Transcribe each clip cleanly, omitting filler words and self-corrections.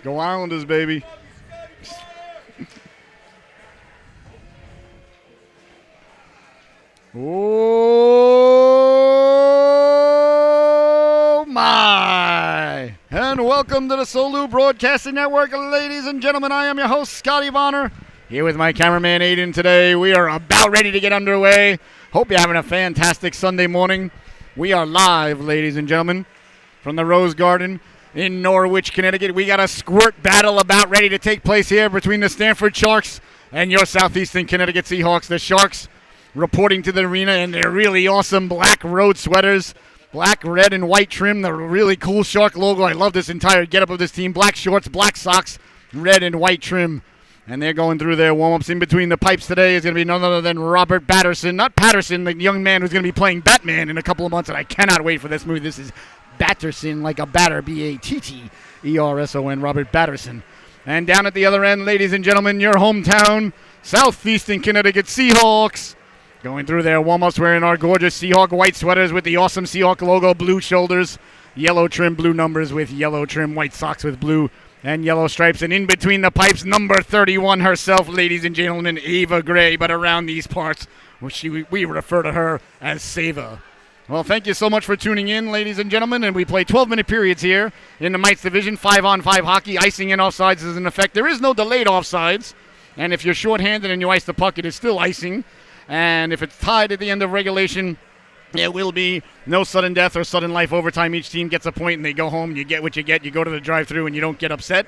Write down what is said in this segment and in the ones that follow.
Go Islanders, baby. Oh, my. And welcome to the Solu Broadcasting Network, ladies and gentlemen. I am your host, Scotty Bonner, here with my cameraman, Aiden, today. We are about ready to get underway. Hope you're having a fantastic Sunday morning. We are live, ladies and gentlemen, from the Rose Garden in Norwich, Connecticut. We got a squirt battle about ready to take place here between the Stamford Sharks and your Southeastern Connecticut Seahawks. The Sharks reporting to the arena in their really awesome black road sweaters, black, red, and white trim, the really cool Shark logo. I love this entire getup of this team. Black shorts, black socks, red and white trim. And they're going through their warm-ups. In between the pipes today is going to be none other than Robert Batterson. Not Patterson, the young man who's going to be playing Batman in a couple of months, and I cannot wait for this movie. This is Batterson, like a batter, B-A-T-T-E-R-S-O-N, Robert Batterson. And down at the other end, ladies and gentlemen, your hometown, Southeastern Connecticut Seahawks, going through their warm-ups wearing our gorgeous Seahawk white sweaters with the awesome Seahawk logo, blue shoulders, yellow trim, blue numbers with yellow trim, white socks with blue and yellow stripes. And in between the pipes, number 31 herself, ladies and gentlemen, Ava Gray. But around these parts, we refer to her as Sava. Well, thank you so much for tuning in, ladies and gentlemen. And we play 12-minute periods here in the Mites Division, 5-on-5 hockey. Icing and offsides is in effect. There is no delayed offsides. And if you're shorthanded and you ice the puck, it is still icing. And if it's tied at the end of regulation, there will be no sudden death or sudden life overtime. Each team gets a point and they go home. You get what you get. You go to the drive-thru and you don't get upset.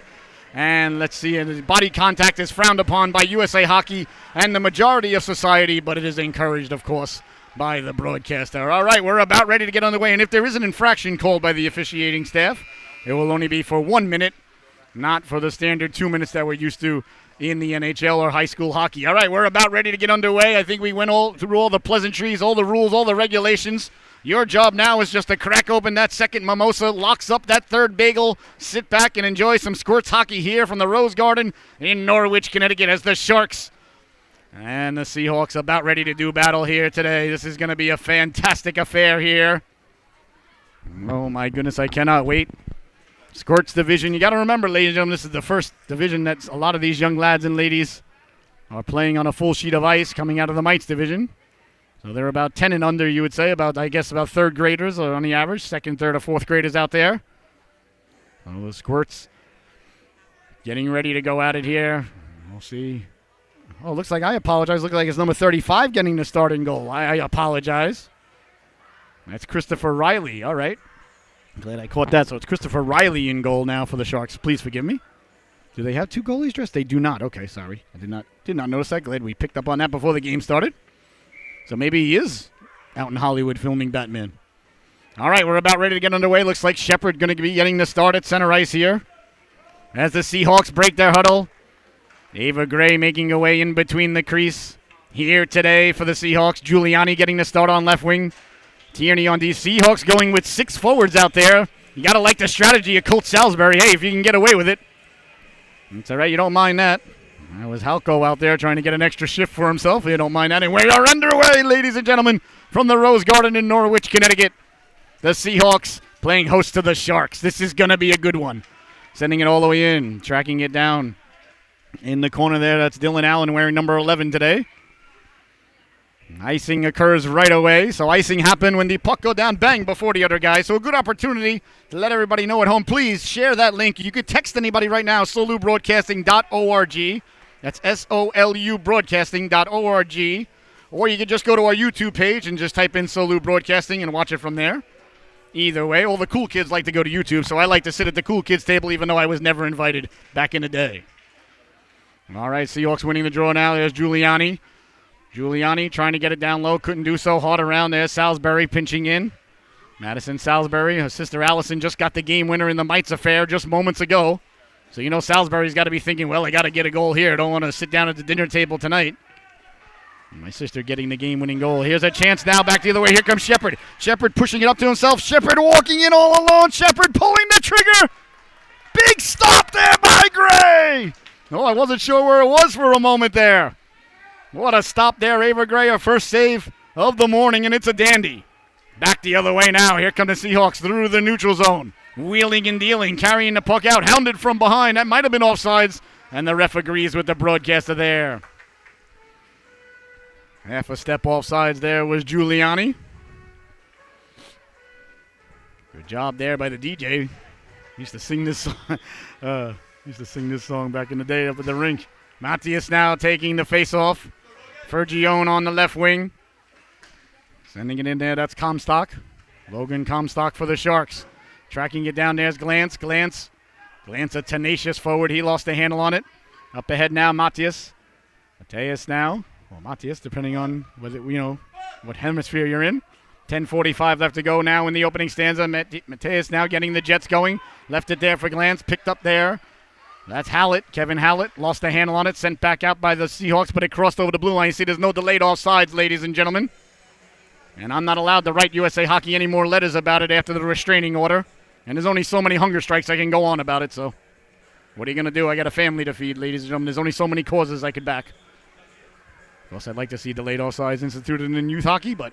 And let's see, and body contact is frowned upon by USA Hockey and the majority of society, but it is encouraged, of course, by the broadcaster. All right, we're about ready to get on the way. And if there is an infraction called by the officiating staff, it will only be for 1 minute, not for the standard 2 minutes that we're used to in the NHL or high school hockey. All right, we're about ready to get underway. I think we went through all the pleasantries, all the rules, all the regulations. Your job now is just to crack open that second mimosa, locks up that third bagel, sit back and enjoy some Squirts hockey here from the Rose Garden in Norwich, Connecticut, as the Sharks and the Seahawks about ready to do battle here today. This is going to be a fantastic affair here. Oh, my goodness, I cannot wait. Squirts division. You got to remember, ladies and gentlemen, this is the first division that a lot of these young lads and ladies are playing on a full sheet of ice coming out of the Mites division. So they're about 10 and under, you would say, about third graders on the average, second, third, or fourth graders out there. So the Squirts getting ready to go at it here. We'll see. Oh, looks like I apologize. Looks like it's number 35 getting the starting goal. I apologize. That's Christopher Riley. All right. Glad I caught that. So it's Christopher Riley in goal now for the Sharks. Please forgive me. Do they have two goalies dressed? They do not. Okay, sorry. I did not notice that. Glad we picked up on that before the game started. So maybe he is out in Hollywood filming Batman. All right, we're about ready to get underway. Looks like Shepard going to be getting the start at center ice here as the Seahawks break their huddle. Ava Gray making her way in between the crease here today for the Seahawks. Giuliani getting the start on left wing. Tierney on D. Seahawks going with 6 forwards out there. You got to like the strategy of Colt Salisbury. Hey, if you can get away with it. It's all right. You don't mind that. That was Halko out there trying to get an extra shift for himself. You don't mind that. And we are underway, ladies and gentlemen, from the Rose Garden in Norwich, Connecticut. The Seahawks playing host to the Sharks. This is going to be a good one. Sending it all the way in, tracking it down. In the corner there, that's Dylan Allen wearing number 11 today. Icing occurs right away. So icing happened when the puck go down, bang, before the other guy. So a good opportunity to let everybody know at home. Please share that link. You could text anybody right now, solubroadcasting.org. That's SOLU broadcasting.org. Or you could just go to our YouTube page and just type in Solu Broadcasting and watch it from there. Either way, all the cool kids like to go to YouTube, so I like to sit at the cool kids table even though I was never invited back in the day. All right, Seahawks winning the draw now. There's Giuliani. Giuliani trying to get it down low. Couldn't do so. Hard around there. Salisbury pinching in. Madison Salisbury. Her sister Allison just got the game winner in the Mites affair just moments ago. So you know Salisbury's got to be thinking, well, I got to get a goal here. I don't want to sit down at the dinner table tonight. And my sister getting the game-winning goal. Here's a chance now. Back the other way. Here comes Shepard. Shepard pushing it up to himself. Shepard walking in all alone. Shepard pulling the trigger. Big stop there by Gray. Oh, I wasn't sure where it was for a moment there. What a stop there, Ava Gray, her first save of the morning, and it's a dandy. Back the other way now. Here come the Seahawks through the neutral zone. Wheeling and dealing, carrying the puck out, hounded from behind. That might have been offsides, and the ref agrees with the broadcaster there. Half a step offsides there was Giuliani. Good job there by the DJ. Used to sing this song back in the day up at the rink. Matthias now taking the face-off. Fergione on the left wing. Sending it in there, that's Comstock. Logan Comstock for the Sharks. Tracking it down there's Glantz. Glantz a tenacious forward. He lost the handle on it. Up ahead now, Matthias. Mateus now. Well, Matthias, depending on whether, what hemisphere you're in. 10:45 left to go now in the opening stanza. Mateus now getting the Jets going. Left it there for Glantz. Picked up there. That's Hallett. Kevin Hallett lost the handle on it. Sent back out by the Seahawks, but it crossed over the blue line. You see there's no delayed offsides, ladies and gentlemen. And I'm not allowed to write USA Hockey any more letters about it after the restraining order. And there's only so many hunger strikes I can go on about it, so what are you going to do? I got a family to feed, ladies and gentlemen. There's only so many causes I could back. Of course, I'd like to see delayed offsides instituted in youth hockey, but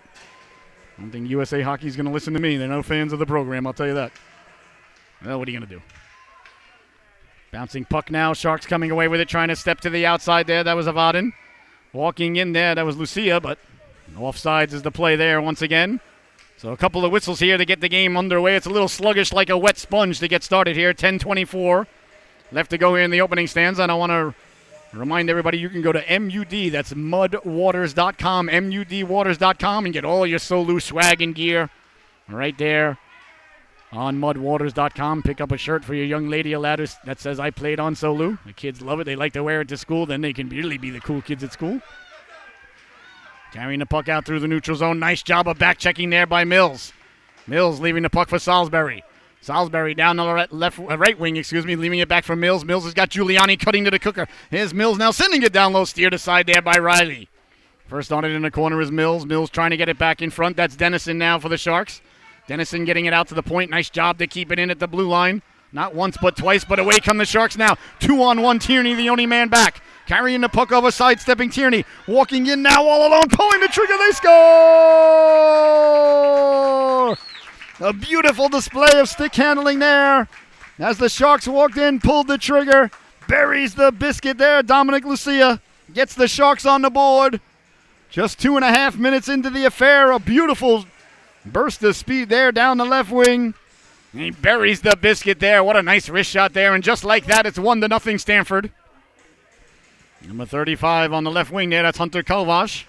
I don't think USA Hockey is going to listen to me. They're no fans of the program, I'll tell you that. Well, what are you going to do? Bouncing puck now. Sharks coming away with it, trying to step to the outside there. That was Avadin. Walking in there, that was Lucia, but offsides is the play there once again. So a couple of whistles here to get the game underway. It's a little sluggish like a wet sponge to get started here. 10:24 left to go here in the opening stanza. And I want to remind everybody you can go to MUD, that's mudwaters.com, mudwaters.com, and get all your Solu swag and gear right there on mudwaters.com. Pick up a shirt for your young lady that says I played on Solu. The kids love it. They like to wear it to school. Then they can really be the cool kids at school. Carrying the puck out through the neutral zone. Nice job of back-checking there by Mills. Mills leaving the puck for Salisbury. Salisbury down the right wing, leaving it back for Mills. Mills has got Giuliani cutting to the cooker. Here's Mills now sending it down low, steered aside there by Riley. First on it in the corner is Mills. Mills trying to get it back in front. That's Dennison now for the Sharks. Dennison getting it out to the point. Nice job to keep it in at the blue line. Not once but twice, but away come the Sharks now. 2-on-1, Tierney, the only man back. Carrying the puck over, sidestepping Tierney. Walking in now all alone, pulling the trigger, they score! A beautiful display of stick handling there. As the Sharks walked in, pulled the trigger, buries the biscuit there. Dominic Lucia gets the Sharks on the board. Just 2.5 minutes into the affair, a beautiful burst of speed there down the left wing. And he buries the biscuit there. What a nice wrist shot there. And just like that, it's 1-0 Stamford. Number 35 on the left wing there, that's Hunter Kovash.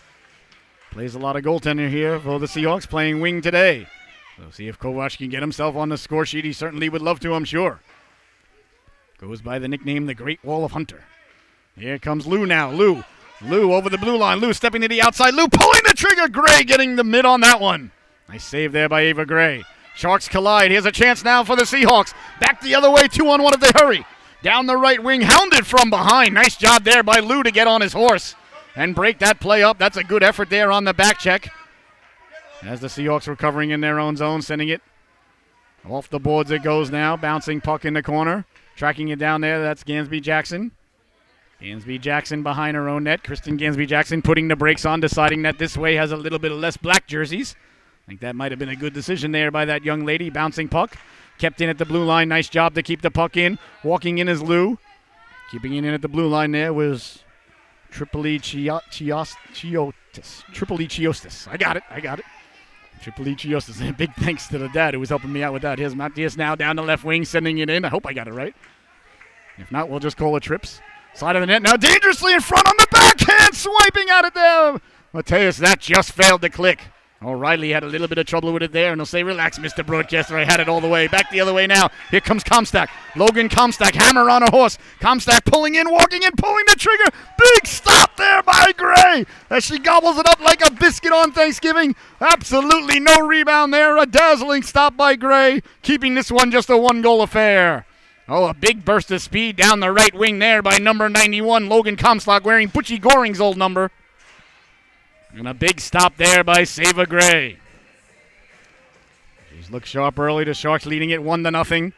Plays a lot of goaltender here for the Seahawks, playing wing today. So see if Kovash can get himself on the score sheet. He certainly would love to, I'm sure. Goes by the nickname the Great Wall of Hunter. Here comes Lou now. Lou over the blue line. Lou stepping to the outside. Lou pulling the trigger. Gray getting the mid on that one. Nice save there by Ava Gray. Sharks collide. Here's a chance now for the Seahawks. Back the other way, 2-on-1 if they hurry. Down the right wing, hounded from behind. Nice job there by Lou to get on his horse and break that play up. That's a good effort there on the back check. As the Seahawks recovering in their own zone, sending it off the boards it goes now. Bouncing puck in the corner. Tracking it down there, that's Gansby Jackson. Gansby Jackson behind her own net. Kristen Gansby Jackson putting the brakes on, deciding that this way has a little bit of less black jerseys. I think that might have been a good decision there by that young lady. Bouncing puck. Kept in at the blue line. Nice job to keep the puck in. Walking in is Lou. Keeping it in at the blue line there was Tripoli Chiostis. I got it. Tripoli Chiostis. Big thanks to the dad who was helping me out with that. Here's Matthias now down the left wing, sending it in. I hope I got it right. If not, we'll just call it trips. Side of the net now, dangerously in front on the backhand, swiping at it there. Mateus, that just failed to click. O'Reilly had a little bit of trouble with it there, and he'll say, relax, Mr. Broadcaster, I had it all the way. Back the other way now. Here comes Comstock. Logan Comstock, hammer on a horse. Comstock pulling in, walking in, pulling the trigger. Big stop there by Gray as she gobbles it up like a biscuit on Thanksgiving. Absolutely no rebound there. A dazzling stop by Gray, keeping this one just a one-goal affair. Oh, a big burst of speed down the right wing there by number 91, Logan Comstock, wearing Butchie Goring's old number. And a big stop there by Seva Gray. She's looked sharp early. The Sharks leading it 1-0.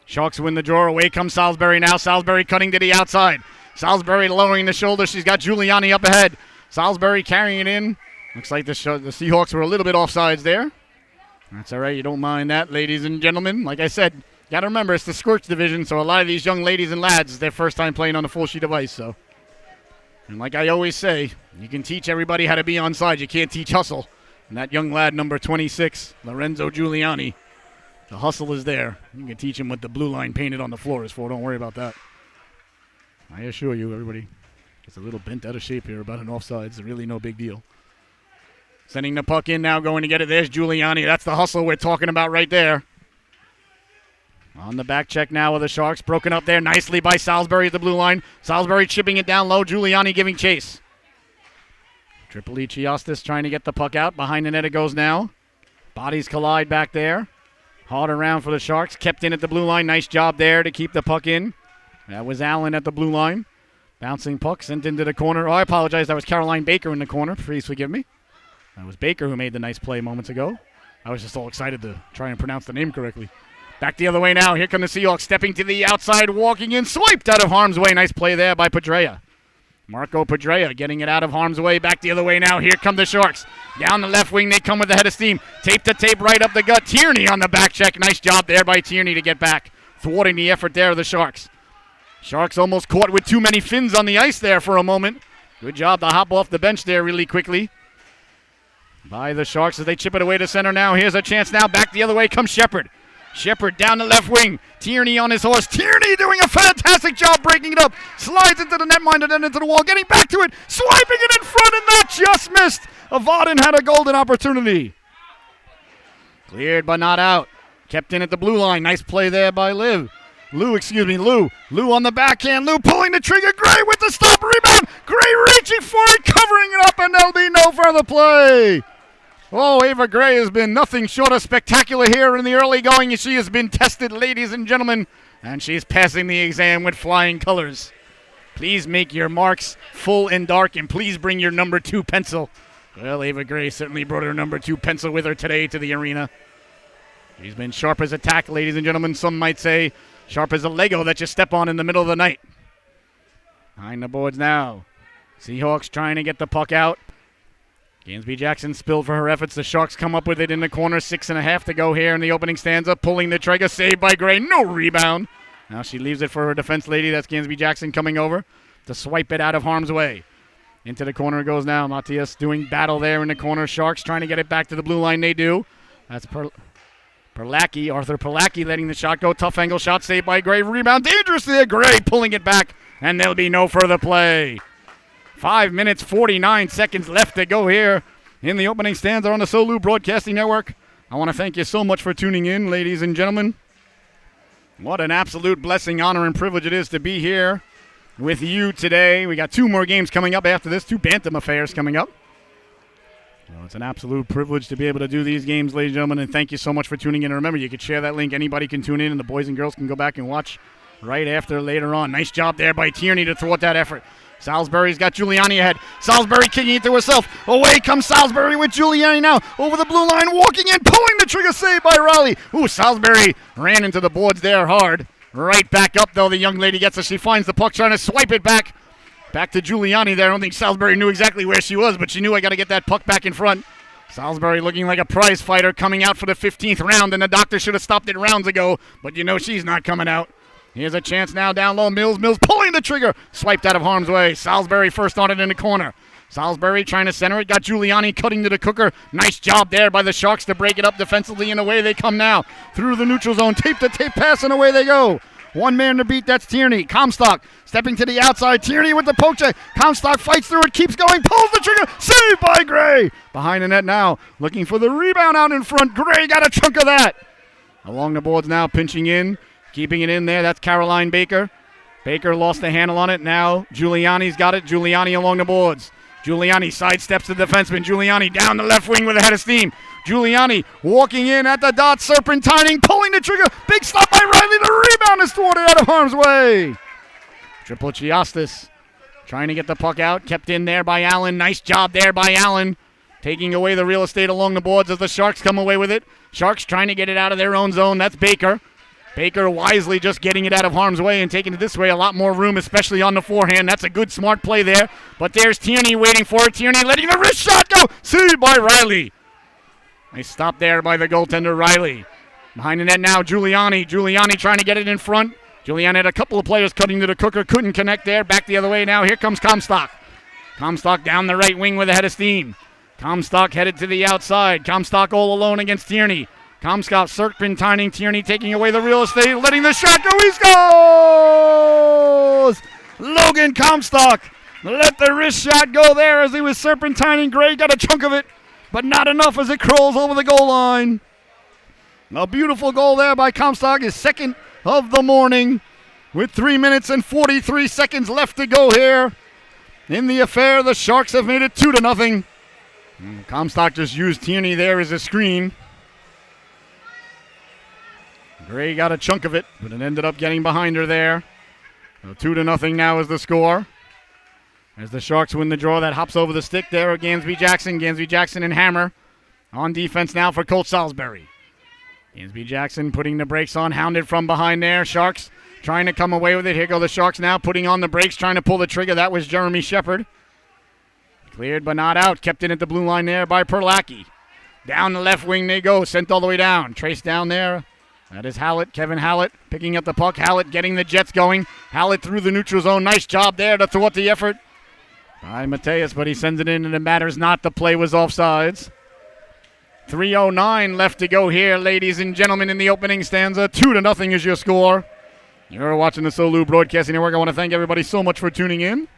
Sharks win the draw. Away comes Salisbury now. Salisbury cutting to the outside. Salisbury lowering the shoulder. She's got Giuliani up ahead. Salisbury carrying it in. Looks like the Seahawks were a little bit offsides there. That's all right. You don't mind that, ladies and gentlemen. Like I said, Got to remember, it's the SQUIRTS division, so a lot of these young ladies and lads, it's their first time playing on a full sheet of ice. So, and like I always say, you can teach everybody how to be onside. You can't teach hustle. And that young lad, number 26, Lorenzo Giuliani, the hustle is there. You can teach him what the blue line painted on the floor is for. Don't worry about that. I assure you, everybody gets a little bent out of shape here about an offside. It's really no big deal. Sending the puck in now, going to get it. There's Giuliani. That's the hustle we're talking about right there. On the back check now with the Sharks. Broken up there nicely by Salisbury at the blue line. Salisbury chipping it down low. Giuliani giving chase. Tripoliciostis trying to get the puck out. Behind the net it goes now. Bodies collide back there. Hard around for the Sharks. Kept in at the blue line. Nice job there to keep the puck in. That was Allen at the blue line. Bouncing puck sent into the corner. Oh, I apologize. That was Caroline Baker in the corner. Please forgive me. That was Baker who made the nice play moments ago. I was just all excited to try and pronounce the name correctly. Back the other way now. Here come the Seahawks stepping to the outside, walking in, swiped out of harm's way. Nice play there by Pedrea. Marco Pedrea getting it out of harm's way. Back the other way now. Here come the Sharks. Down the left wing, they come with the head of steam. Tape to tape right up the gut. Tierney on the back check. Nice job there by Tierney to get back, thwarting the effort there of the Sharks. Sharks almost caught with too many fins on the ice there for a moment. Good job to hop off the bench there really quickly by the Sharks as they chip it away to center now. Here's a chance now. Back the other way comes Shepard. Shepard down the left wing. Tierney on his horse. Tierney doing a fantastic job breaking it up. Slides into the netminder, then into the wall. Getting back to it. Swiping it in front, and that just missed. Avadin had a golden opportunity. Cleared but not out. Kept in at the blue line. Nice play there by Lou. Lou on the backhand. Lou pulling the trigger. Gray with the stop. Rebound. Gray reaching for it. Covering it up, and there'll be no further play. Oh, Ava Gray has been nothing short of spectacular here in the early going. She has been tested, ladies and gentlemen, and she's passing the exam with flying colors. Please make your marks full and dark, and please bring your number 2 pencil. Well, Ava Gray certainly brought her number 2 pencil with her today to the arena. She's been sharp as a tack, ladies and gentlemen. Some might say sharp as a Lego that you step on in the middle of the night. Behind the boards now. Seahawks trying to get the puck out. Gansby Jackson spilled for her efforts. The Sharks come up with it in the corner. 6.5 to go here in the opening stanza. Pulling the trigger. Saved by Gray. No rebound. Now she leaves it for her defense lady. That's Gansby Jackson coming over to swipe it out of harm's way. Into the corner it goes now. Matias doing battle there in the corner. Sharks trying to get it back to the blue line. They do. That's Perlacki. Arthur Perlacki letting the shot go. Tough angle shot saved by Gray. Rebound dangerous there. Gray pulling it back. And there'll be no further play. 5 minutes, 49 seconds left to go here in the opening stanza on the Solu Broadcasting Network. I want to thank you so much for tuning in, ladies and gentlemen. What an absolute blessing, honor, and privilege it is to be here with you today. We got 2 more games coming up after this, 2 Bantam affairs coming up. Well, it's an absolute privilege to be able to do these games, ladies and gentlemen, and thank you so much for tuning in. And remember, you can share that link. Anybody can tune in, and the boys and girls can go back and watch right after later on. Nice job there by Tierney to thwart that effort. Salisbury's got Giuliani ahead. Salisbury kicking it to herself. Away comes Salisbury with Giuliani now. Over the blue line, walking in, pulling the trigger, saved by Riley. Ooh, Salisbury ran into the boards there hard. Right back up, though, the young lady gets it. She finds the puck, trying to swipe it back. Back to Giuliani there. I don't think Salisbury knew exactly where she was, but she knew I got to get that puck back in front. Salisbury looking like a prize fighter coming out for the 15th round, and the doctor should have stopped it rounds ago, but you know she's not coming out. Here's a chance now down low. Mills pulling the trigger. Swiped out of harm's way. Salisbury first on it in the corner. Salisbury trying to center it. Got Giuliani cutting to the cooker. Nice job there by the Sharks to break it up defensively, and away they come now. Through the neutral zone. Tape-to-tape pass, and away they go. One man to beat. That's Tierney. Comstock stepping to the outside. Tierney with the poke check. Comstock fights through it. Keeps going. Pulls the trigger. Saved by Gray. Behind the net now. Looking for the rebound out in front. Gray got a chunk of that. Along the boards now. Pinching in. Keeping it in there, that's Caroline Baker. Baker lost the handle on it. Now Giuliani's got it. Giuliani along the boards. Giuliani sidesteps the defenseman. Giuliani down the left wing with a head of steam. Giuliani walking in at the dot, serpentining, pulling the trigger. Big stop by Riley. The rebound is thwarted out of harm's way. Tripoliciostis trying to get the puck out. Kept in there by Allen. Nice job there by Allen. Taking away the real estate along the boards as the Sharks come away with it. Sharks trying to get it out of their own zone. That's Baker. Baker wisely just getting it out of harm's way and taking it this way. A lot more room, especially on the forehand. That's a good, smart play there. But there's Tierney waiting for it. Tierney letting the wrist shot go. Saved by Riley. Nice stop there by the goaltender, Riley. Behind the net now, Giuliani. Giuliani trying to get it in front. Giuliani had a couple of players cutting to the cooker. Couldn't connect there. Back the other way now. Here comes Comstock. Comstock down the right wing with a head of steam. Comstock headed to the outside. Comstock all alone against Tierney. Comstock serpentining. Tierney taking away the real estate. Letting the shot go. He scores! Logan Comstock let the wrist shot go there as he was serpentining. Gray got a chunk of it, but not enough as it crawls over the goal line. A beautiful goal there by Comstock, his second of the morning, with 3 minutes and 43 seconds left to go here in the affair. The Sharks have made it 2-0. Comstock just used Tierney there as a screen. Gray got a chunk of it, but it ended up getting behind her there. So 2-0 now is the score. As the Sharks win the draw, that hops over the stick there of Gansby Jackson. Gansby Jackson and Hammer on defense now for Coach Salisbury. Gansby Jackson putting the brakes on, hounded from behind there. Sharks trying to come away with it. Here go the Sharks now, putting on the brakes, trying to pull the trigger. That was Jeremy Shepard. Cleared but not out. Kept in at the blue line there by Perlacki. Down the left wing they go, sent all the way down. Traced down there. That is Hallett, Kevin Hallett, picking up the puck. Hallett getting the Jets going. Hallett through the neutral zone. Nice job there to thwart the effort by Mateus, but he sends it in, and it matters not. The play was offsides. 3:09 left to go here, ladies and gentlemen, in the opening stanza. 2-0 is your score. You're watching the Solu Broadcasting Network. I want to thank everybody so much for tuning in.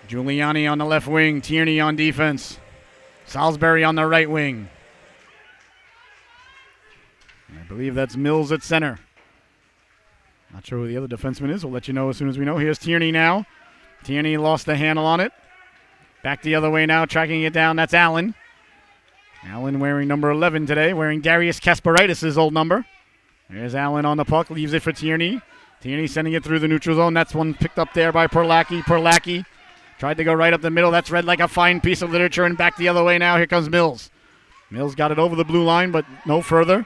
Giuliani on the left wing. Tierney on defense. Salisbury on the right wing. I believe that's Mills at center. Not sure who the other defenseman is. We'll let you know as soon as we know. Here's Tierney now. Tierney lost the handle on it. Back the other way now, tracking it down. That's Allen. Allen wearing number 11 today, wearing Darius Kasparaitis' old number. There's Allen on the puck, leaves it for Tierney. Tierney sending it through the neutral zone. That's one picked up there by Perlacki. Perlacki tried to go right up the middle. That's read like a fine piece of literature, and back the other way now. Here comes Mills. Mills got it over the blue line, but no further.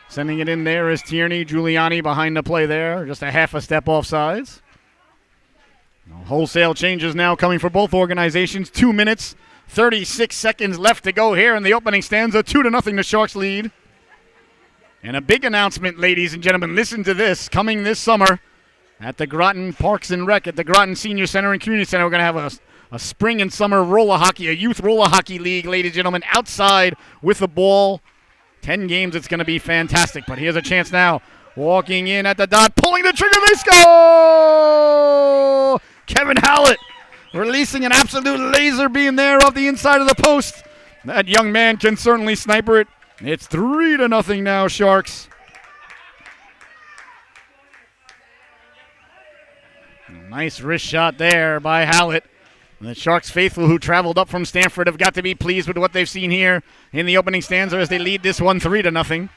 Sending it in there is Tierney. Giuliani behind the play there. Just a half a step offsides. Wholesale changes now coming for both organizations. 2 minutes, 36 seconds left to go here in the opening stanza. 2-0 the Sharks lead. And a big announcement, ladies and gentlemen. Listen to this. Coming this summer at the Groton Parks and Rec, at the Groton Senior Center and Community Center, we're going to have a spring and summer roller hockey, a youth roller hockey league, ladies and gentlemen, outside with the ball. 10 games, it's going to be fantastic. But here's a chance now. Walking in at the dot, pulling the trigger, they score! Kevin Hallett releasing an absolute laser beam there off the inside of the post. That young man can certainly sniper it. It's 3-0 now, Sharks. Nice wrist shot there by Hallett. The Sharks faithful who traveled up from Stamford have got to be pleased with what they've seen here in the opening stanza as they lead this one 3-0.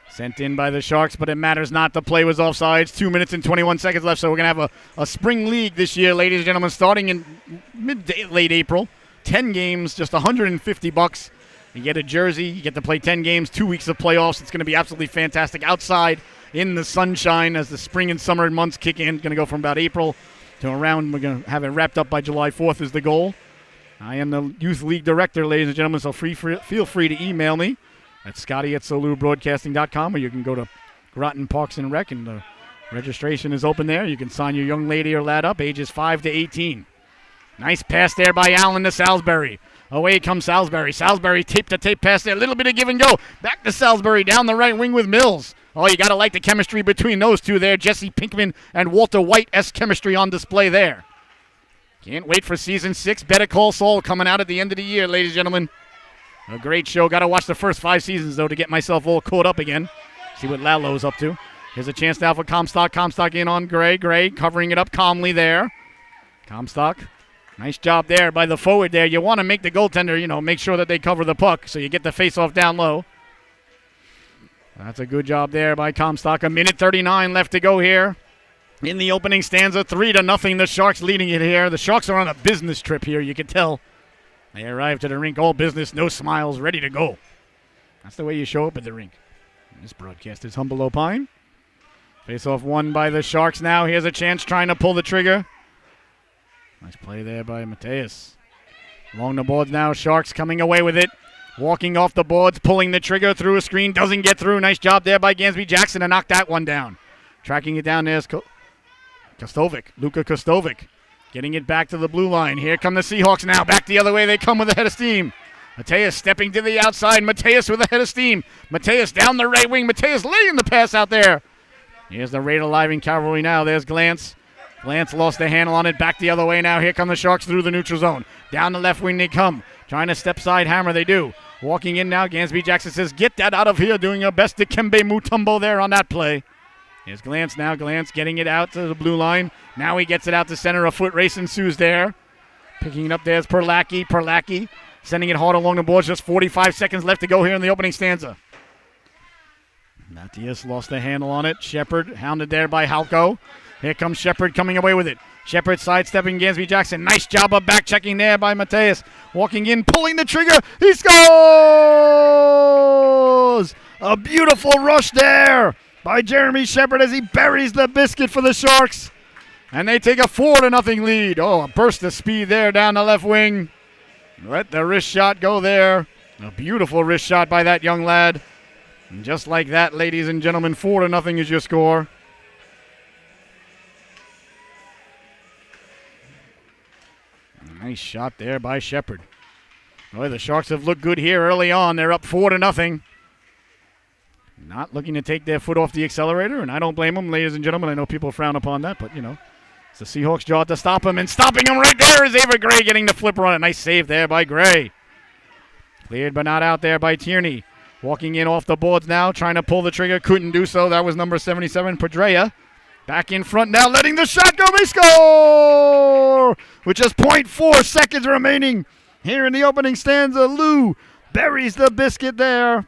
Sent in by the Sharks, but it matters not. The play was offsides. 2 minutes and 21 seconds left, so we're going to have a spring league this year, ladies and gentlemen, starting in late April. 10 games, just $150. You get a jersey. You get to play 10 games, 2 weeks of playoffs. It's going to be absolutely fantastic outside in the sunshine as the spring and summer months kick in. It's going to go from about April to around. We're going to have it wrapped up by July 4th is the goal. I am the youth league director, ladies and gentlemen, so feel free to email me at scotty@solubroadcasting.com, or you can go to Groton Parks and Rec, and the registration is open there. You can sign your young lady or lad up, ages 5 to 18. Nice pass there by Allen to Salisbury. Away comes Salisbury. Salisbury tape-to-tape pass there. A little bit of give and go. Back to Salisbury down the right wing with Mills. Oh, you got to like the chemistry between those two there. Jesse Pinkman and Walter White-esque chemistry on display there. Can't wait for Season 6. Better Call Saul coming out at the end of the year, ladies and gentlemen. A great show. Got to watch the first 5 seasons, though, to get myself all caught up again. See what Lalo's up to. Here's a chance now for Comstock. Comstock in on Gray. Gray covering it up calmly there. Comstock. Nice job there by the forward there. You want to make the goaltender, make sure that they cover the puck so you get the face-off down low. That's a good job there by Comstock. 1:39 left to go here in the opening stanza. 3-0. The Sharks leading it here. The Sharks are on a business trip here, you can tell. They arrived to the rink, all business, no smiles, ready to go. That's the way you show up at the rink. This broadcast is Humble Opine. Face-off won by the Sharks now. Here's a chance trying to pull the trigger. Nice play there by Mateus. Along the boards now, Sharks coming away with it. Walking off the boards, pulling the trigger through a screen, doesn't get through. Nice job there by Gansby Jackson to knock that one down. Tracking it down there's Kostovic, Luka Kostovic. Getting it back to the blue line. Here come the Seahawks now. Back the other way. They come with a head of steam. Mateus stepping to the outside. Mateus with a head of steam. Mateus down the right wing. Mateus laying the pass out there. Here's the Raider Living Cavalry now. There's Glance. Glance lost the handle on it. Back the other way now. Here come the Sharks through the neutral zone. Down the left wing they come. Trying to step side hammer. They do. Walking in now. Gansby Jackson says, get that out of here. Doing your best to Dikembe Mutombo there on that play. Here's Glance now. Glance getting it out to the blue line. Now he gets it out to center. A foot race ensues there. Picking it up there's Perlacki. Perlacki sending it hard along the boards. Just 45 seconds left to go here in the opening stanza. Matthias lost the handle on it. Shepard hounded there by Halko. Here comes Shepard coming away with it. Shepard sidestepping Gansby Jackson. Nice job of back checking there by Mateus. Walking in, pulling the trigger. He scores! A beautiful rush there by Jeremy Shepard as he buries the biscuit for the Sharks. And they take a 4-0 lead. Oh, a burst of speed there down the left wing. Let the wrist shot go there. A beautiful wrist shot by that young lad. And just like that, ladies and gentlemen, 4-0 is your score. Nice shot there by Shepard. Boy, the Sharks have looked good here early on. They're up 4-0. Not looking to take their foot off the accelerator, and I don't blame them, ladies and gentlemen. I know people frown upon that, but, it's the Seahawks' job to stop him, and stopping him right there is Ava Gray getting the flipper on it. Nice save there by Gray. Cleared but not out there by Tierney. Walking in off the boards now, trying to pull the trigger. Couldn't do so. That was number 77, Pedrea. Back in front now, letting the shot go. They score! With just 0.4 seconds remaining here in the opening stanza. Lou buries the biscuit there.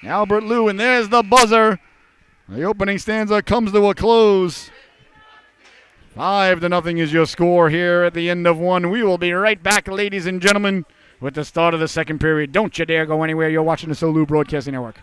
Albert Lou, and there's the buzzer. The opening stanza comes to a close. 5-0 is your score here at the end of one. We will be right back, ladies and gentlemen, with the start of the second period. Don't you dare go anywhere. You're watching the Solu Broadcasting Network.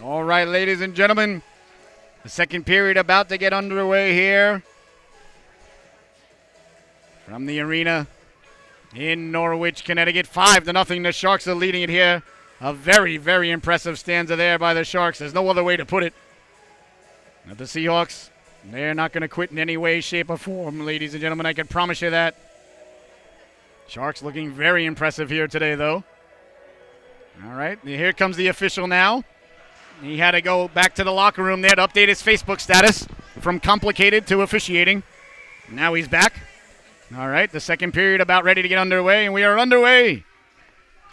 All right, ladies and gentlemen, the second period about to get underway here from the arena in Norwich, Connecticut. 5-0. The Sharks are leading it here. A very, very impressive stanza there by the Sharks. There's no other way to put it. Now the Seahawks, they're not going to quit in any way, shape, or form, ladies and gentlemen. I can promise you that. Sharks looking very impressive here today, though. All right, here comes the official now. He had to go back to the locker room there to update his Facebook status from complicated to officiating. Now he's back. All right, the second period about ready to get underway, and we are underway.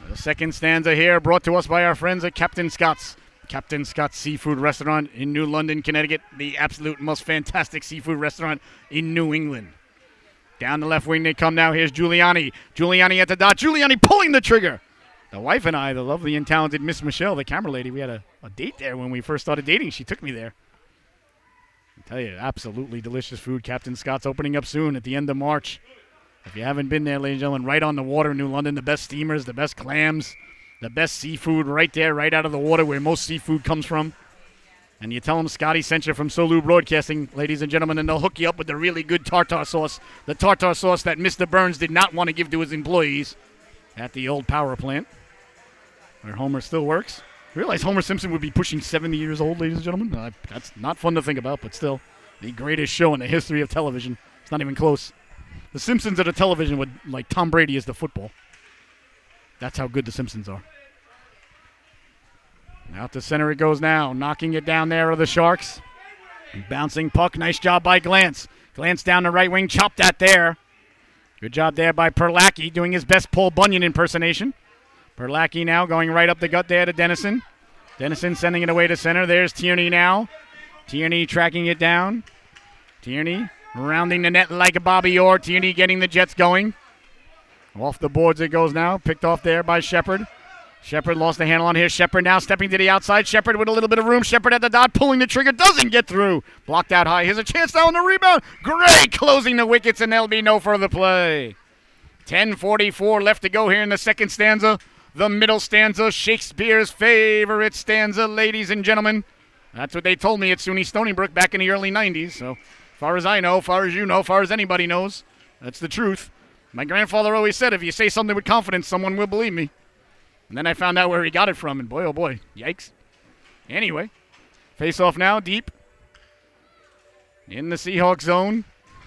The second stanza here brought to us by our friends at Captain Scott's. Captain Scott's Seafood Restaurant in New London, Connecticut. The absolute most fantastic seafood restaurant in New England. Down the left wing they come now. Here's Giuliani. Giuliani at the dot. Giuliani pulling the trigger. The wife and I, the lovely and talented Miss Michelle, the camera lady, we had a date there when we first started dating. She took me there. I tell you, absolutely delicious food. Captain Scott's opening up soon at the end of March. If you haven't been there, ladies and gentlemen, right on the water in New London, the best steamers, the best clams, the best seafood right there, right out of the water where most seafood comes from. And you tell them Scotty sent you from Solu Broadcasting, ladies and gentlemen, and they'll hook you up with the really good tartar sauce. The tartar sauce that Mr. Burns did not want to give to his employees at the old power plant. where Homer still works. Realize Homer Simpson would be pushing 70 years old, ladies and gentlemen. That's not fun to think about, but still, the greatest show in the history of television. It's not even close. The Simpsons are the television with, like, Tom Brady is the football. That's how good the Simpsons are. Out to center it goes now. Knocking it down there are the Sharks. Bouncing puck. Nice job by Glance. Glance down the right wing. Chopped that there. Good job there by Perlacki, doing his best Paul Bunyan impersonation. Perlacki now going right up the gut there to Dennison. Dennison sending it away to center. There's Tierney now. Tierney tracking it down. Tierney rounding the net like a Bobby Orr. Tierney getting the Jets going. Off the boards it goes now. Picked off there by Shepard. Shepard lost the handle on here. Shepard now stepping to the outside. Shepard with a little bit of room. Shepard at the dot, pulling the trigger. Doesn't get through. Blocked out high. Here's a chance now on the rebound. Gray closing the wickets, and there'll be no further play. 10:44 left to go here in the second stanza. The middle stanza, Shakespeare's favorite stanza, ladies and gentlemen. That's what they told me at SUNY Stony Brook back in the early 90s. So, far as I know, far as you know, far as anybody knows, that's the truth. My grandfather always said, if you say something with confidence, someone will believe me. And then I found out where he got it from, and boy, oh boy, yikes. Anyway, face off now, deep. In the Seahawks zone,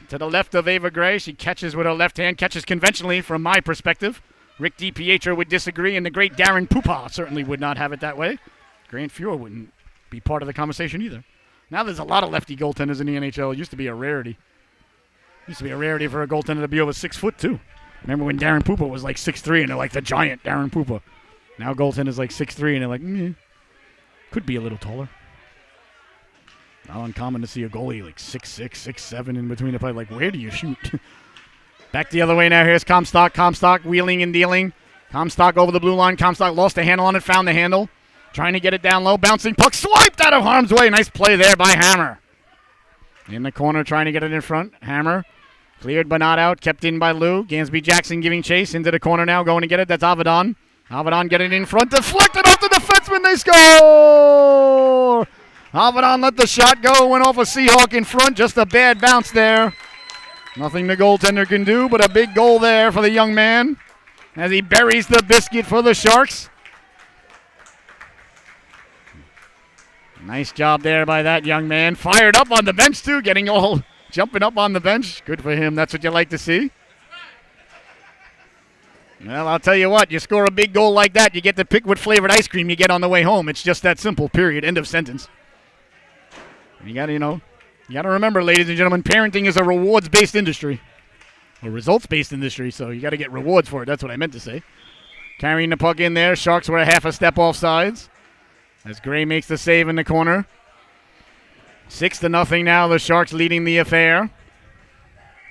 to the left of Ava Gray. She catches with her left hand, catches conventionally from my perspective. Rick DiPietro would disagree, and the great Darren Pupa certainly would not have it that way. Grant Fuhr wouldn't be part of the conversation either. Now there's a lot of lefty goaltenders in the NHL. It used to be a rarity. It used to be a rarity for a goaltender to be over 6 foot, too. Remember when Darren Pupa was like 6'3", and they're like the giant Darren Pupa. Now goaltender's like 6'3", and they're like, could be a little taller. Not uncommon to see a goalie like 6'6", 6'7" in between the play. Like, where do you shoot? Back the other way now. Here's Comstock. Comstock wheeling and dealing. Comstock over the blue line. Comstock lost the handle on it. Found the handle. Trying to get it down low. Bouncing puck. Swiped out of harm's way. Nice play there by Hammer. In the corner trying to get it in front. Hammer. Cleared but not out. Kept in by Lou. Gansby Jackson giving chase. Into the corner now. Going to get it. That's Avedon. Avedon getting it in front. Deflected off the defenseman. They score! Avedon let the shot go. Went off a Seahawk in front. Just a bad bounce there. Nothing the goaltender can do, but a big goal there for the young man as he buries the biscuit for the Sharks. Nice job there by that young man. Fired up on the bench, too, getting all jumping up on the bench. Good for him. That's what you like to see. Well, I'll tell you what. You score a big goal like that, you get to pick what flavored ice cream you get on the way home. It's just that simple, period. End of sentence. You got to, you got to remember, ladies and gentlemen, parenting is a rewards-based industry. A results-based industry, so you got to get rewards for it. That's what I meant to say. Carrying the puck in there. Sharks were a half a step off sides. As Gray makes the save in the corner. 6-0 now. The Sharks leading the affair.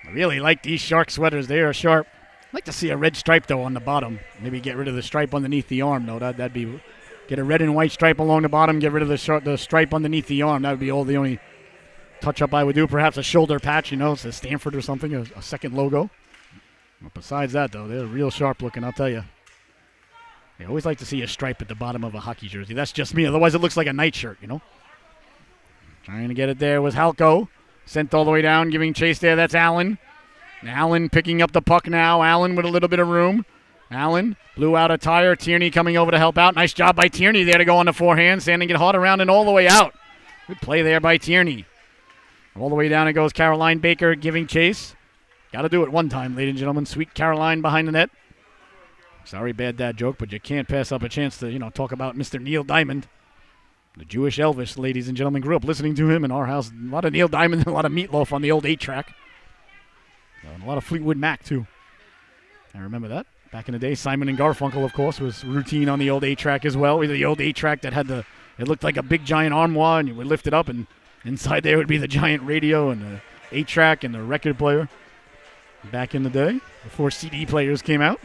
I really like these Shark sweaters. They are sharp. I'd like to see a red stripe, though, on the bottom. Maybe get rid of the stripe underneath the arm, though. That'd be... Get a red and white stripe along the bottom. Get rid of the stripe underneath the arm. That would be the only touch-up I would do. Perhaps a shoulder patch, it's a Stanford or something, a second logo. But besides that, though, they're real sharp looking, I'll tell you. I always like to see a stripe at the bottom of a hockey jersey. That's just me. Otherwise, it looks like a nightshirt, Trying to get it there was Halko. Sent all the way down, giving chase there. That's Allen. Allen picking up the puck now. Allen with a little bit of room. Allen blew out a tire. Tierney coming over to help out. Nice job by Tierney there to go on the forehand. Sanding it hard around and all the way out. Good play there by Tierney. All the way down it goes Caroline Baker giving chase. Got to do it one time, ladies and gentlemen. Sweet Caroline behind the net. Sorry, bad dad joke, but you can't pass up a chance to, talk about Mr. Neil Diamond. The Jewish Elvis, ladies and gentlemen. Grew up listening to him in our house. A lot of Neil Diamond and a lot of Meatloaf on the old 8-track. And a lot of Fleetwood Mac, too. I remember that. Back in the day, Simon and Garfunkel, of course, was routine on the old 8-track as well. The old 8-track that had it looked like a big giant armoire, and you would lift it up, and inside there would be the giant radio and the 8-track and the record player. Back in the day, before CD players came out.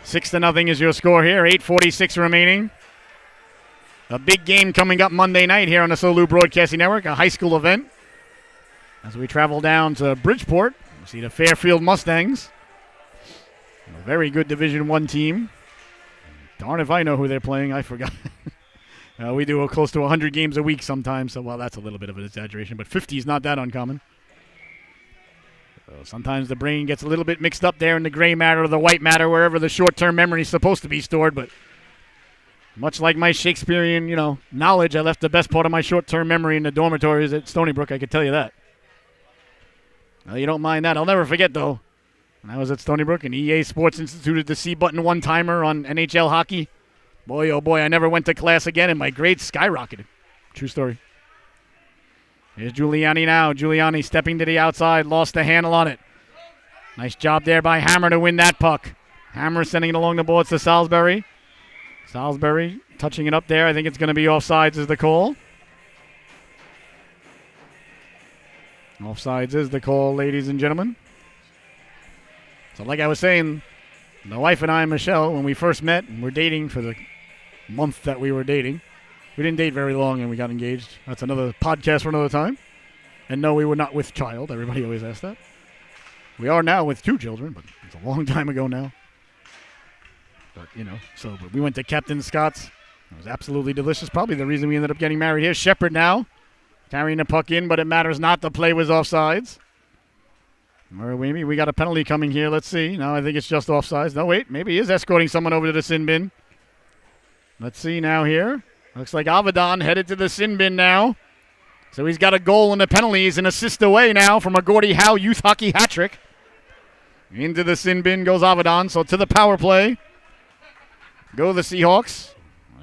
6-0 is your score here. 8:46 remaining. A big game coming up Monday night here on the Solu Broadcasting Network, a high school event. As we travel down to Bridgeport, we see the Fairfield Mustangs. A very good Division I team. Darn if I know who they're playing. I forgot. We do close to 100 games a week sometimes, so, well, that's a little bit of an exaggeration, but 50 is not that uncommon. So sometimes the brain gets a little bit mixed up there in the gray matter or the white matter, wherever the short-term memory is supposed to be stored. But much like my Shakespearean, knowledge, I left the best part of my short-term memory in the dormitories at Stony Brook. I could tell you that. Well, you don't mind that. I'll never forget, though, when I was at Stony Brook and EA Sports instituted the C-button one-timer on NHL hockey. Boy, oh boy, I never went to class again, and my grades skyrocketed. True story. Here's Giuliani now. Giuliani stepping to the outside, lost the handle on it. Nice job there by Hammer to win that puck. Hammer sending it along the boards to Salisbury. Salisbury touching it up there. I think it's going to be offsides is the call. Offsides is the call, ladies and gentlemen. So like I was saying, the wife and I, Michelle, when we first met and were dating for the month that we were dating, we didn't date very long and we got engaged. That's another podcast for another time. And no, we were not with child. Everybody always asks that. We are now with 2 children, but it's a long time ago now. But, but we went to Captain Scott's. It was absolutely delicious. Probably the reason we ended up getting married here. Shepard now carrying the puck in, but it matters not. The play was offsides. Or maybe we got a penalty coming here. Let's see. No, I think it's just offsides. No, wait. Maybe he is escorting someone over to the sin bin. Let's see now here. Looks like Avedon headed to the sin bin now. So he's got a goal and a penalty. He's an assist away now from a Gordie Howe youth hockey hat trick. Into the sin bin goes Avedon. So to the power play go the Seahawks.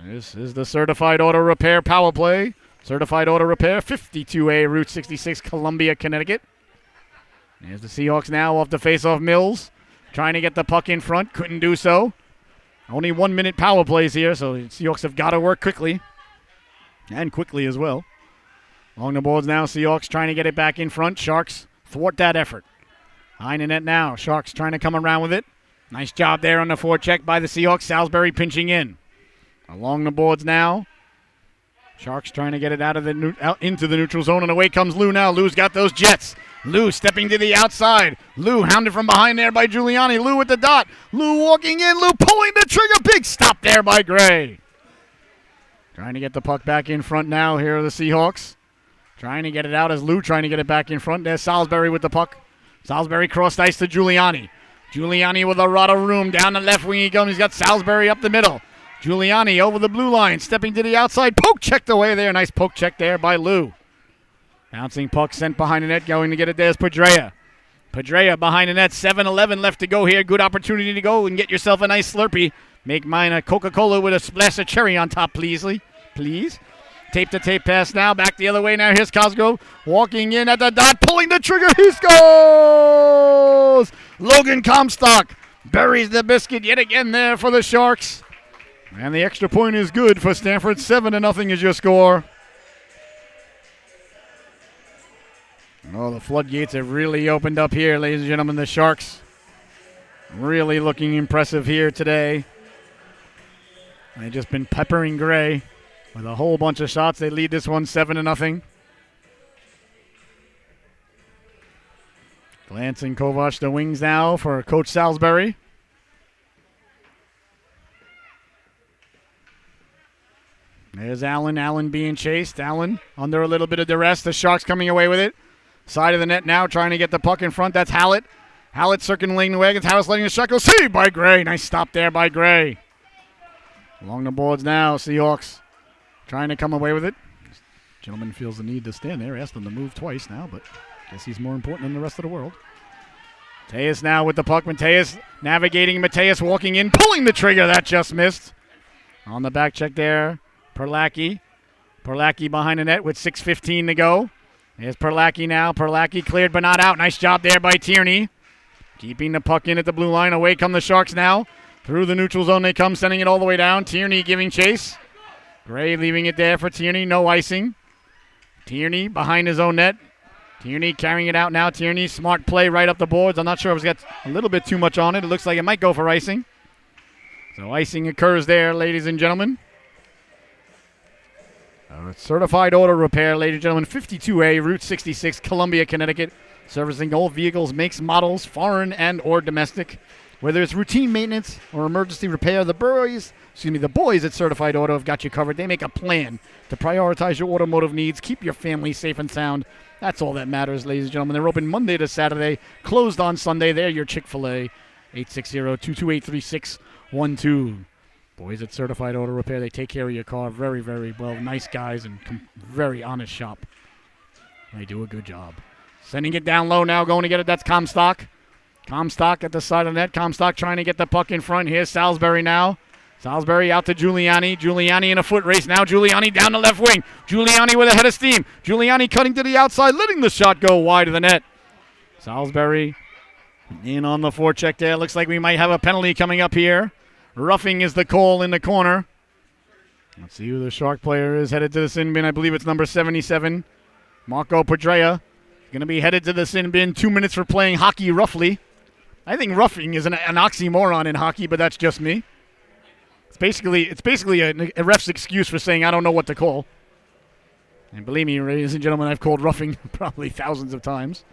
This is the Certified Auto Repair power play. Certified Auto Repair, 52A Route 66, Columbia, Connecticut. There's the Seahawks now off the face-off Mills. Trying to get the puck in front. Couldn't do so. Only 1 minute power plays here, so the Seahawks have got to work quickly. And quickly as well. Along the boards now, Seahawks trying to get it back in front. Sharks thwart that effort. Behind the net now. Sharks trying to come around with it. Nice job there on the forecheck by the Seahawks. Salisbury pinching in. Along the boards now. Sharks trying to get it out into the neutral zone, and away comes Lou now. Lou's got those jets. Lou stepping to the outside. Lou hounded from behind there by Giuliani. Lou with the dot. Lou walking in. Lou pulling the trigger. Big stop there by Gray. Trying to get the puck back in front now. Here are the Seahawks. Trying to get it out as Lou trying to get it back in front. There's Salisbury with the puck. Salisbury crossed ice to Giuliani. Giuliani with a lot of room. Down the left wing he comes. He's got Salisbury up the middle. Giuliani over the blue line. Stepping to the outside. Poke checked away there. Nice poke check there by Lou. Bouncing puck sent behind the net. Going to get it. There's Pedrea. Pedrea behind the net. 7-11 left to go here. Good opportunity to go and get yourself a nice Slurpee. Make mine a Coca-Cola with a splash of cherry on top, please. Tape-to-tape pass now. Back the other way now. Here's Cosgrove walking in at the dot. Pulling the trigger. He scores! Logan Comstock buries the biscuit yet again there for the Sharks. And the extra point is good for Stamford. 7-0 is your score. Oh, the floodgates have really opened up here, ladies and gentlemen. The Sharks really looking impressive here today. They've just been peppering Gray with a whole bunch of shots. They lead this one 7-0. Glancing Kovac the wings now for Coach Salisbury. There's Allen. Allen being chased. Allen under a little bit of duress. The Sharks coming away with it. Side of the net now, trying to get the puck in front. That's Hallett. Hallett circling the wagons. Hallett letting the shot go. Saved by Gray. Nice stop there by Gray. Along the boards now, Seahawks trying to come away with it. This gentleman feels the need to stand there. Asked him to move twice now, but guess he's more important than the rest of the world. Mateus now with the puck. Mateus navigating. Mateus walking in, pulling the trigger. That just missed. On the back check there, Perlacki. Perlacki behind the net with 6:15 to go. There's Perlacki now. Perlacki cleared but not out. Nice job there by Tierney. Keeping the puck in at the blue line. Away come the Sharks now. Through the neutral zone they come, sending it all the way down. Tierney giving chase. Gray leaving it there for Tierney. No icing. Tierney behind his own net. Tierney carrying it out now. Tierney, smart play right up the boards. I'm not sure if it's got a little bit too much on it. It looks like it might go for icing. So icing occurs there, ladies and gentlemen. Certified Auto Repair, ladies and gentlemen, 52A, Route 66, Columbia, Connecticut. Servicing all vehicles, makes, models, foreign and or domestic. Whether it's routine maintenance or emergency repair, the boys at Certified Auto have got you covered. They make a plan to prioritize your automotive needs, keep your family safe and sound, That's all that matters, ladies and gentlemen. They're open Monday to Saturday, closed on Sunday. They're your Chick-fil-A, 860-228-3612. Boys at Certified Auto Repair, they take care of your car very, very well. Nice guys and very honest shop. They do a good job. Sending it down low now, going to get it. That's Comstock. Comstock at the side of the net. Comstock trying to get the puck in front. Here's Salisbury now. Salisbury out to Giuliani. Giuliani in a foot race now. Giuliani down the left wing. Giuliani with a head of steam. Giuliani cutting to the outside, letting the shot go wide of the net. Salisbury in on the forecheck there. Looks like we might have a penalty coming up here. Roughing is the call in the corner. Let's see who the Shark player is headed to the sin bin. I believe it's number 77. Marco Pedrea going to be headed to the sin bin. 2 minutes for playing hockey roughly. I think roughing is an oxymoron in hockey, but that's just me. It's basically a ref's excuse for saying I don't know what to call. And believe me, ladies and gentlemen, I've called roughing probably thousands of times.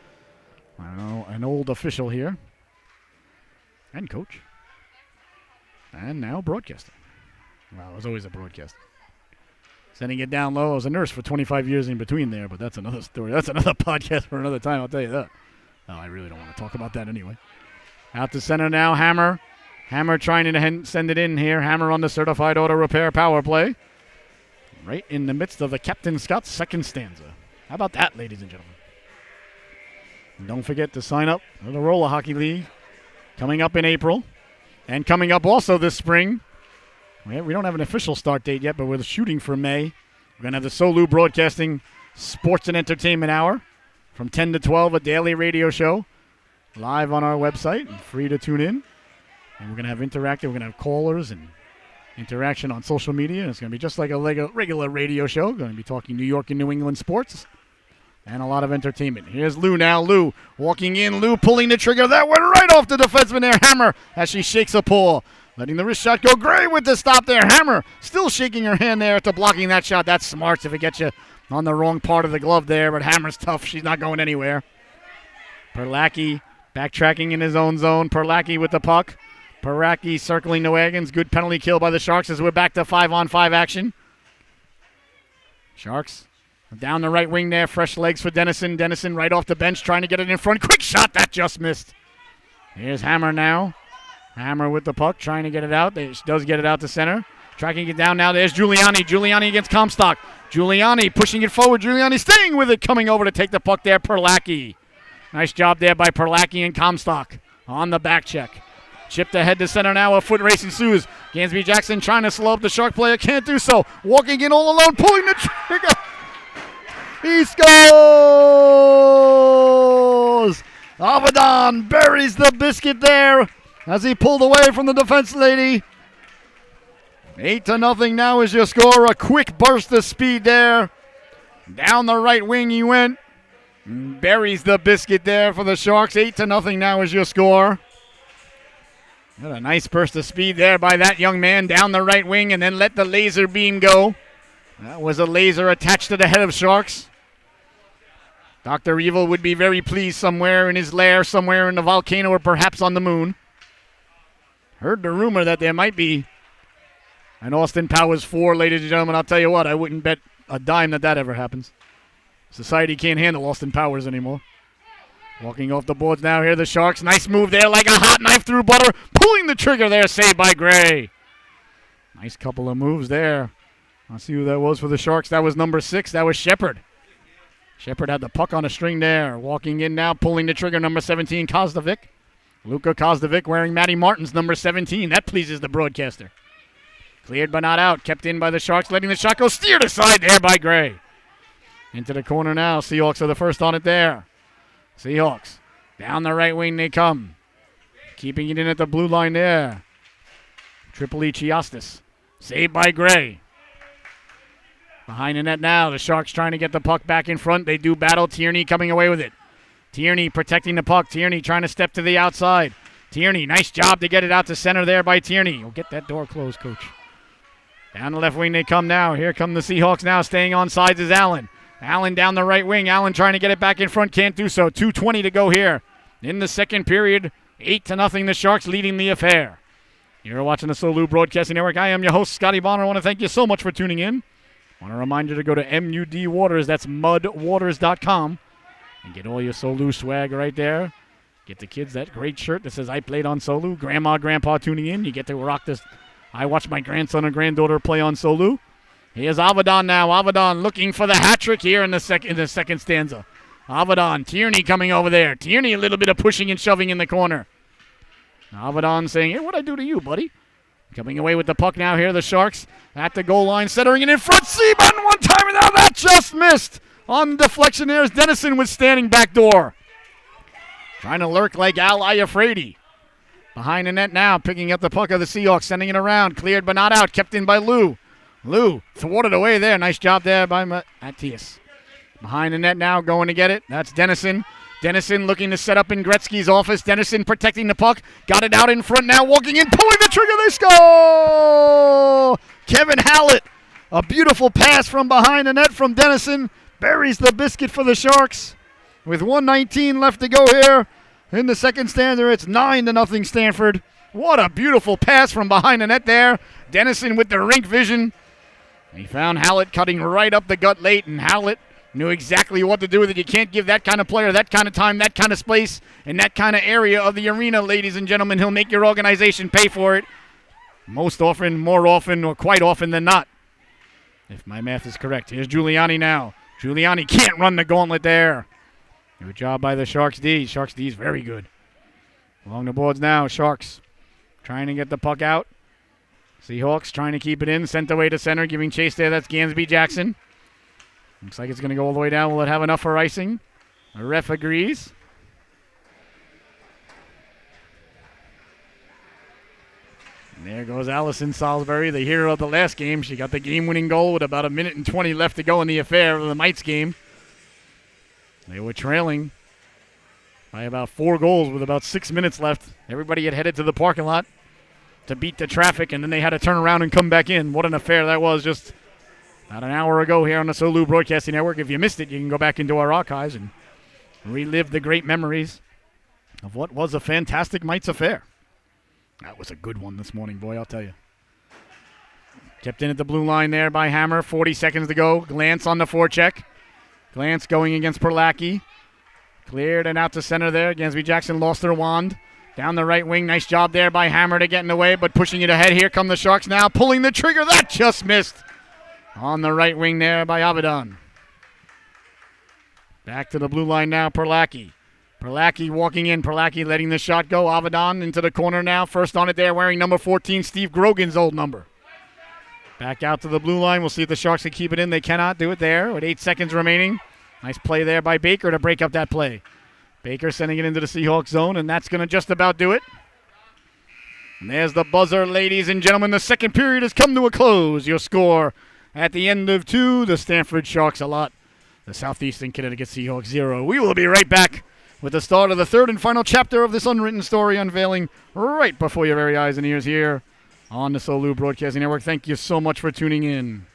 I don't know, an old official here. And coach. And now broadcaster. Well, I was always a broadcaster. Sending it down low. I was a nurse for 25 years in between there, but that's another story. That's another podcast for another time, I'll tell you that. No, I really don't want to talk about that anyway. Out to center now, Hammer. Hammer trying to send it in here. Hammer on the Certified Auto Repair power play. Right in the midst of the Captain Scott's second stanza. How about that, ladies and gentlemen? And don't forget to sign up for the Roller Hockey League coming up in April. And coming up also this spring. We don't have an official start date yet, but we're shooting for May. We're going to have the Solu Broadcasting Sports and Entertainment Hour from 10 to 12, a daily radio show live on our website and free to tune in. And we're going to have interactive. We're going to have callers and interaction on social media. And it's going to be just like a regular radio show. Going to be talking New York and New England sports and a lot of entertainment. Here's Lou now. Lou walking in. Lou pulling the trigger. That went right off the defenseman there. Hammer as she shakes a paw. Letting the wrist shot go. Gray with the stop there. Hammer still shaking her hand there after blocking that shot. That's smart if it gets you on the wrong part of the glove there. But Hammer's tough. She's not going anywhere. Perlacki backtracking in his own zone. Perlacki with the puck. Perlacki circling the wagons. Good penalty kill by the Sharks as we're back to 5-on-5 action. Sharks down the right wing there. Fresh legs for Dennison. Dennison right off the bench trying to get it in front. Quick shot. That just missed. Here's Hammer now. Hammer with the puck, trying to get it out. She does get it out to center. Tracking it down now. There's Giuliani. Giuliani against Comstock. Giuliani pushing it forward. Giuliani staying with it, coming over to take the puck there. Perlacki. Nice job there by Perlacki and Comstock on the back check. Chipped ahead to center now. A foot race ensues. Gansby Jackson trying to slow up the Shark player. Can't do so. Walking in all alone. Pulling the trigger. He scores! Avedon buries the biscuit there as he pulled away from the defense lady. 8-0 now is your score. A quick burst of speed there. Down the right wing he went. Buries the biscuit there for the Sharks. 8-0 now is your score. Got a nice burst of speed there by that young man down the right wing and then let the laser beam go. That was a laser attached to the head of Sharks. Dr. Evil would be very pleased somewhere in his lair, somewhere in the volcano or perhaps on the moon. Heard the rumor that there might be an Austin Powers 4, ladies and gentlemen. I'll tell you what, I wouldn't bet a dime that ever happens. Society can't handle Austin Powers anymore. Walking off the boards now here, the Sharks. Nice move there, like a hot knife through butter. Pulling the trigger there, saved by Gray. Nice couple of moves there. I'll see who that was for the Sharks. That was number 6. That was Shepard. Shepard had the puck on a string there. Walking in now, pulling the trigger, number 17, Kozdovic. Luka Kozdovic wearing Matty Martin's number 17. That pleases the broadcaster. Cleared but not out. Kept in by the Sharks, letting the shot go. Steered aside there by Gray. Into the corner now. Seahawks are the first on it there. Seahawks. Down the right wing they come. Keeping it in at the blue line there. Tripoli Chiastis. Saved by Gray. Behind the net now. The Sharks trying to get the puck back in front. They do battle. Tierney coming away with it. Tierney protecting the puck. Tierney trying to step to the outside. Tierney, nice job to get it out to center there by Tierney. You'll get that door closed, coach. Down the left wing they come now. Here come the Seahawks now. Staying on sides is Allen. Allen down the right wing. Allen trying to get it back in front. Can't do so. 2:20 to go here in the second period. 8-0. The Sharks leading the affair. You're watching the Solu Broadcasting Network. I am your host, Scotty Bonner. I want to thank you so much for tuning in. I want to remind you to go to MUD Waters. That's mudwaters.com. And get all your Solu swag right there. Get the kids that great shirt that says I played on Solu. Grandma, grandpa tuning in. You get to rock this. I watched my grandson or granddaughter play on Solu. Here's Avedon now. Avedon looking for the hat trick here in the second stanza. Avedon, Tierney coming over there. Tierney a little bit of pushing and shoving in the corner. Avedon saying, hey, what'd I do to you, buddy? Coming away with the puck now here, the Sharks at the goal line, centering it in front. Seaman one time, and now that just missed. On deflection there as Dennison was standing back door. Trying to lurk like Al Iafredi. Behind the net now, picking up the puck of the Seahawks, sending it around. Cleared but not out, kept in by Lou. Lou thwarted away there. Nice job there by Matthias. Behind the net now, going to get it. That's Dennison. Dennison looking to set up in Gretzky's office. Dennison protecting the puck. Got it out in front now, walking in, pulling the trigger. They score! Kevin Hallett. A beautiful pass from behind the net from Dennison. Buries the biscuit for the Sharks. With 1:19 left to go here in the second stanza, it's 9-0 Stanford. What a beautiful pass from behind the net there. Dennison with the rink vision. He found Hallett cutting right up the gut late, and Hallett knew exactly what to do with it. You can't give that kind of player that kind of time, that kind of space, and that kind of area of the arena, ladies and gentlemen. He'll make your organization pay for it most often, more often, or quite often than not, if my math is correct. Here's Giuliani now. Giuliani can't run the gauntlet there. Good job by the Sharks D. Sharks D is very good. Along the boards now, Sharks trying to get the puck out. Seahawks trying to keep it in. Sent away to center, giving chase there. That's Gansby Jackson. Looks like it's going to go all the way down. Will it have enough for icing? The ref agrees. And there goes Allison Salisbury, the hero of the last game. She got the game-winning goal with about 1:20 left to go in the affair of the Mites game. They were trailing by about 4 goals with about 6 minutes left. Everybody had headed to the parking lot to beat the traffic, and then they had to turn around and come back in. What an affair that was just about an hour ago here on the Solu Broadcasting Network. If you missed it, you can go back into our archives and relive the great memories of what was a fantastic Mites affair. That was a good one this morning, boy, I'll tell you. Kept in at the blue line there by Hammer. 40 seconds to go. Glance on the forecheck. Glance going against Perlacki. Cleared and out to center there. Gansby Jackson lost their wand. Down the right wing. Nice job there by Hammer to get in the way, but pushing it ahead. Here come the Sharks now. Pulling the trigger. That just missed. On the right wing there by Avedon. Back to the blue line now, Perlacki. Perlacki walking in. Perlacki letting the shot go. Avedon into the corner now. First on it there, wearing number 14, Steve Grogan's old number. Back out to the blue line. We'll see if the Sharks can keep it in. They cannot do it there with 8 seconds remaining. Nice play there by Baker to break up that play. Baker sending it into the Seahawks zone, and that's going to just about do it. And there's the buzzer, ladies and gentlemen. The second period has come to a close. Your score at the end of 2, the Stamford Sharks a lot. The Southeastern Connecticut Seahawks 0. We will be right back with the start of the third and final chapter of this unwritten story unveiling right before your very eyes and ears here on the Solu Broadcasting Network. Thank you so much for tuning in.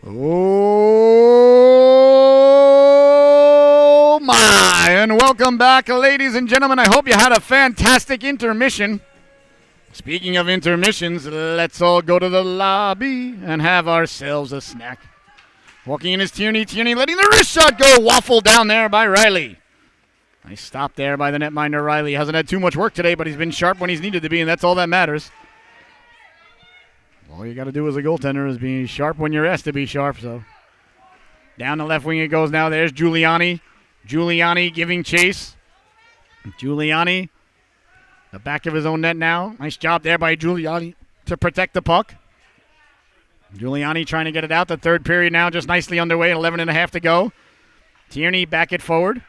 Oh, my. And welcome back, ladies and gentlemen. I hope you had a fantastic intermission. Speaking of intermissions, let's all go to the lobby and have ourselves a snack. Walking in is Tierney. Tierney letting the wrist shot go. Waffle down there by Riley. Nice stop there by the netminder, Riley. Hasn't had too much work today, but he's been sharp when he's needed to be, and that's all that matters. All you got to do as a goaltender is be sharp when you're asked to be sharp, so Down the left wing it goes now. There's Giuliani. Giuliani giving chase. Giuliani, the back of his own net now. Nice job there by Giuliani to protect the puck. Giuliani trying to get it out. The third period now just nicely underway. 11.5 to go. Tierney back it forward.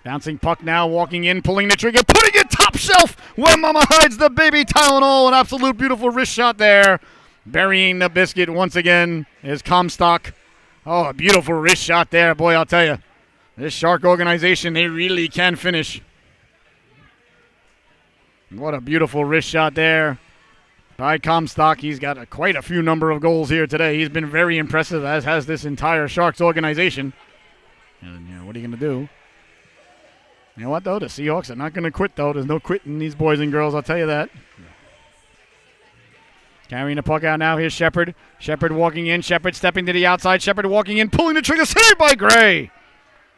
Bouncing puck now, walking in, pulling the trigger, putting it top shelf where Mama hides the baby Tylenol. An absolute beautiful wrist shot there. Burying the biscuit once again is Comstock. Oh, a beautiful wrist shot there. Boy, I'll tell you, this Shark organization, they really can finish. What a beautiful wrist shot there by Comstock. He's got quite a few number of goals here today. He's been very impressive, as has this entire Sharks organization. And, what are you going to do? You know what, though? The Seahawks are not going to quit, though. There's no quitting these boys and girls, I'll tell you that. Carrying the puck out now. Here's Shepard. Shepard walking in. Shepard stepping to the outside. Shepard walking in, pulling the trigger. Saved by Gray.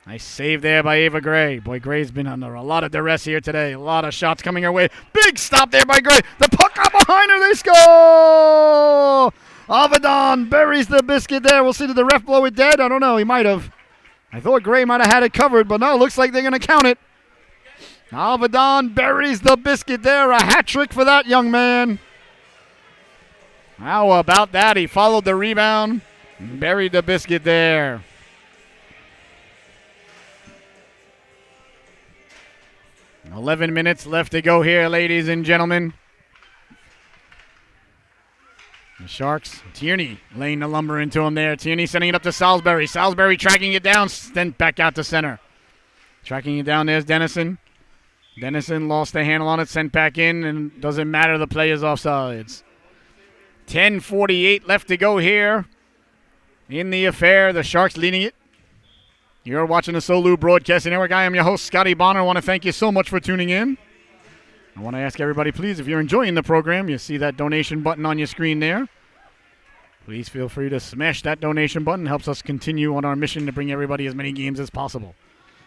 Nice save there by Ava Gray. Boy, Gray's been under a lot of duress here today. A lot of shots coming her way. Big stop there by Gray. The puck out behind her. They score! Avedon buries the biscuit there. We'll see. Did the ref blow it dead? I don't know. He might have. I thought Gray might have had it covered, but no, looks like they're going to count it. Avedon buries the biscuit there. A hat trick for that young man. How about that? He followed the rebound and buried the biscuit there. "11 minutes left to go here, ladies and gentlemen. The Sharks, Tierney laying the lumber into him there. Tierney sending it up to Salisbury. Salisbury tracking it down, sent back out to center. Tracking it down, there's Dennison. Dennison lost the handle on it, sent back in, and doesn't matter, the play is offsides. 10:48 left to go here in the affair. The Sharks leading it. You're watching the Solu Broadcasting Network. I am your host, Scotty Bonner. I want to thank you so much for tuning in. I want to ask everybody, please, if you're enjoying the program, you see that donation button on your screen there. Please feel free to smash that donation button. It helps us continue on our mission to bring everybody as many games as possible.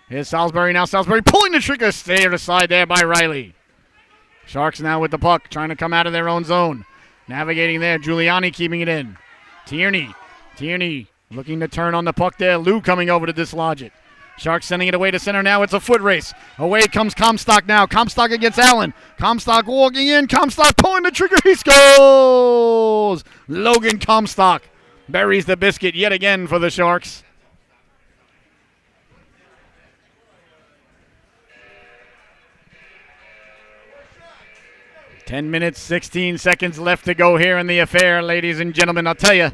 Here's Salisbury now. Salisbury pulling the trigger. Stay aside there by Riley. Sharks now with the puck, trying to come out of their own zone. Navigating there. Giuliani keeping it in. Tierney looking to turn on the puck there. Lou coming over to dislodge it. Sharks sending it away to center now. It's a foot race. Away comes Comstock now. Comstock against Allen. Comstock walking in. Comstock pulling the trigger. He scores! Logan Comstock buries the biscuit yet again for the Sharks. "10 minutes, 16 seconds left to go here in the affair, ladies and gentlemen. I'll tell you,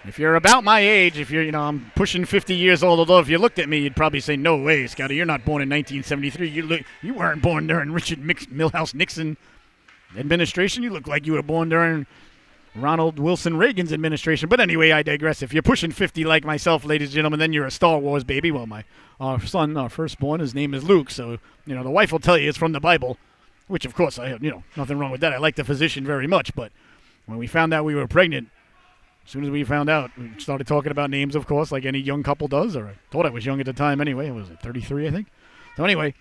if you're about my age, if you're, I'm pushing 50 years old, although if you looked at me, you'd probably say, no way, Scotty, you're not born in 1973. You weren't born during Richard Milhouse Nixon administration. You look like you were born during Ronald Wilson Reagan's administration. But anyway, I digress. If you're pushing 50 like myself, ladies and gentlemen, then you're a Star Wars baby. Well, our son, our firstborn, his name is Luke. So, the wife will tell you it's from the Bible, which, of course, I have, nothing wrong with that. I like the physician very much. But when we found out we were pregnant, as soon as we found out, we started talking about names, of course, like any young couple does. Or I thought I was young at the time anyway. Was it 33, I think? So anyway,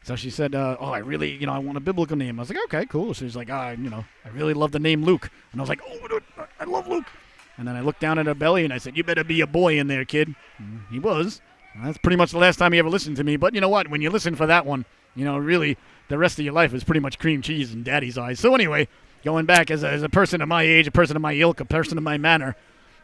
so she said, I really, I want a biblical name. I was like, okay, cool. So she's like, I really love the name Luke. And I was like, oh, I love Luke. And then I looked down at her belly and I said, you better be a boy in there, kid. And he was. And that's pretty much the last time he ever listened to me. But you know what? When you listen for that one, really, the rest of your life is pretty much cream cheese in daddy's eyes. So anyway, going back as a person of my age, a person of my ilk, a person of my manner,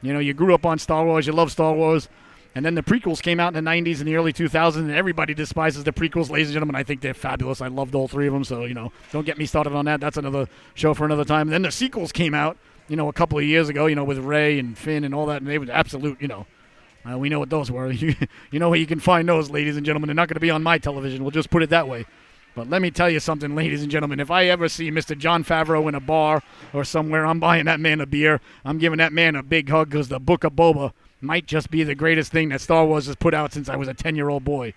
you grew up on Star Wars, you love Star Wars, and then the prequels came out in the 90s and the early 2000s, and everybody despises the prequels, ladies and gentlemen. I think they're fabulous. I loved all three of them, so, don't get me started on that. That's another show for another time. And then the sequels came out, a couple of years ago, with Rey and Finn and all that, and they were absolute, we know what those were. You know where you can find those, ladies and gentlemen. They're not going to be on my television. We'll just put it that way. But let me tell you something, ladies and gentlemen. If I ever see Mr. Jon Favreau in a bar or somewhere, I'm buying that man a beer. I'm giving that man a big hug because the Book of Boba might just be the greatest thing that Star Wars has put out since I was a 10-year-old boy.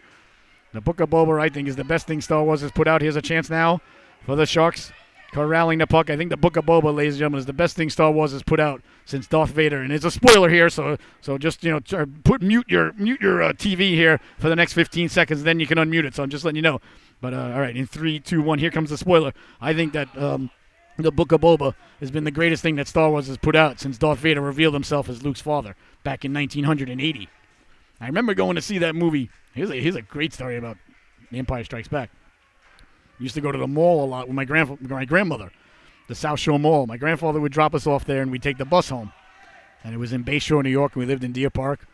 The Book of Boba, I think, is the best thing Star Wars has put out. Here's a chance now for the Sharks corralling the puck. I think the Book of Boba, ladies and gentlemen, is the best thing Star Wars has put out since Darth Vader. And it's a spoiler here, so just mute your TV here for the next 15 seconds, then you can unmute it. So I'm just letting you know. But all right, in 3, 2, 1, here comes the spoiler. I think that the Book of Boba has been the greatest thing that Star Wars has put out since Darth Vader revealed himself as Luke's father back in 1980. I remember going to see that movie. Here's a great story about The Empire Strikes Back. We used to go to the mall a lot with my grandmother, the South Shore Mall. My grandfather would drop us off there, and we'd take the bus home. And it was in Bay Shore, New York, and we lived in Deer Park.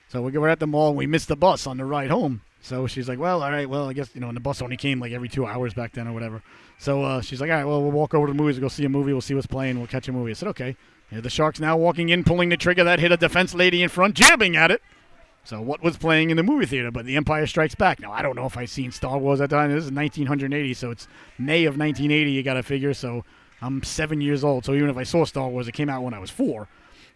So we were at the mall, and we missed the bus on the ride home. So she's like, well, all right, well, I guess, and the bus only came like every 2 hours back then or whatever. So she's like, all right, well, we'll walk over to the movies, we'll go see a movie, we'll see what's playing, we'll catch a movie. I said, okay. Here the Sharks now walking in, pulling the trigger. That hit a defense lady in front, jabbing at it. So what was playing in the movie theater? But The Empire Strikes Back. Now, I don't know if I've seen Star Wars at the time. This is 1980, so it's May of 1980, you got to figure. So I'm 7 years old. So even if I saw Star Wars, it came out when I was 4.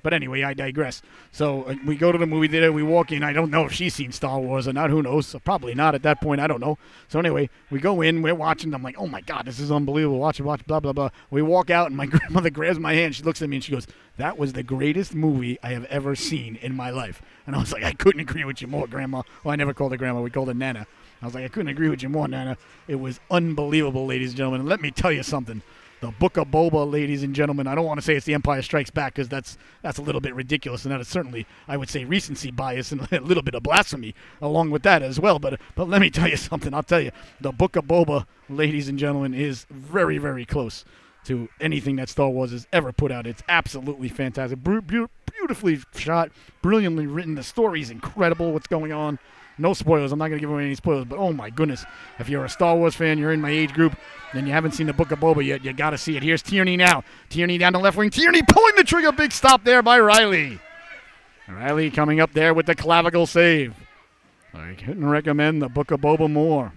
But anyway, I digress. So we go to the movie theater, we walk in. I don't know if she's seen Star Wars or not. Who knows? So probably not at that point. I don't know. So anyway, we go in, we're watching. I'm like, oh my God, this is unbelievable. Watch, blah, blah, blah. We walk out, and my grandmother grabs my hand. She looks at me, and she goes, that was the greatest movie I have ever seen in my life. And I was like, I couldn't agree with you more, Grandma. Well, I never called her Grandma. We called her Nana. I was like, I couldn't agree with you more, Nana. It was unbelievable, ladies and gentlemen. And let me tell you something. The Book of Boba, ladies and gentlemen. I don't want to say it's The Empire Strikes Back because that's a little bit ridiculous, and that is certainly, I would say, recency bias and a little bit of blasphemy along with that as well. But let me tell you something. I'll tell you, the Book of Boba, ladies and gentlemen, is very, very close to anything that Star Wars has ever put out. It's absolutely fantastic. Beautifully shot, brilliantly written. The story's incredible, what's going on. No spoilers. I'm not going to give away any spoilers, but oh my goodness. If you're a Star Wars fan, you're in my age group, and you haven't seen the Book of Boba yet, you got to see it. Here's Tierney now. Tierney down the left wing. Tierney pulling the trigger. Big stop there by Riley. Riley coming up there with the clavicle save. I couldn't recommend the Book of Boba more.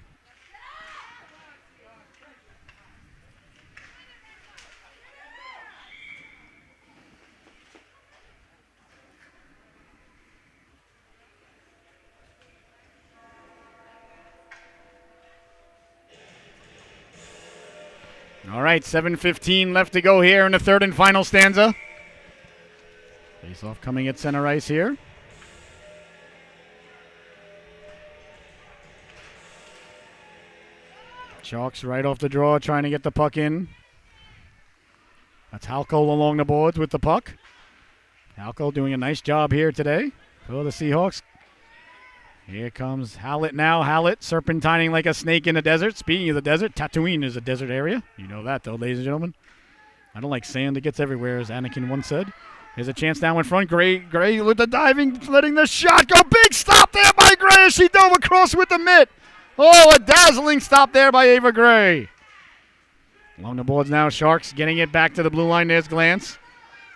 All right, 7:15 left to go here in the third and final stanza. Face-off coming at center ice here. Sharks right off the draw trying to get the puck in. That's Halko along the boards with the puck. Halko doing a nice job here today for the Seahawks. Here comes Hallett now. Hallett serpentining like a snake in the desert. Speaking of the desert, Tatooine is a desert area. You know that, though, ladies and gentlemen. I don't like sand. It gets everywhere, as Anakin once said. Here's a chance now in front. Gray with the diving, letting the shot go. Big stop there by Gray as she dove across with the mitt. Oh, a dazzling stop there by Ava Gray. Along the boards now, Sharks getting it back to the blue line. There's Glance.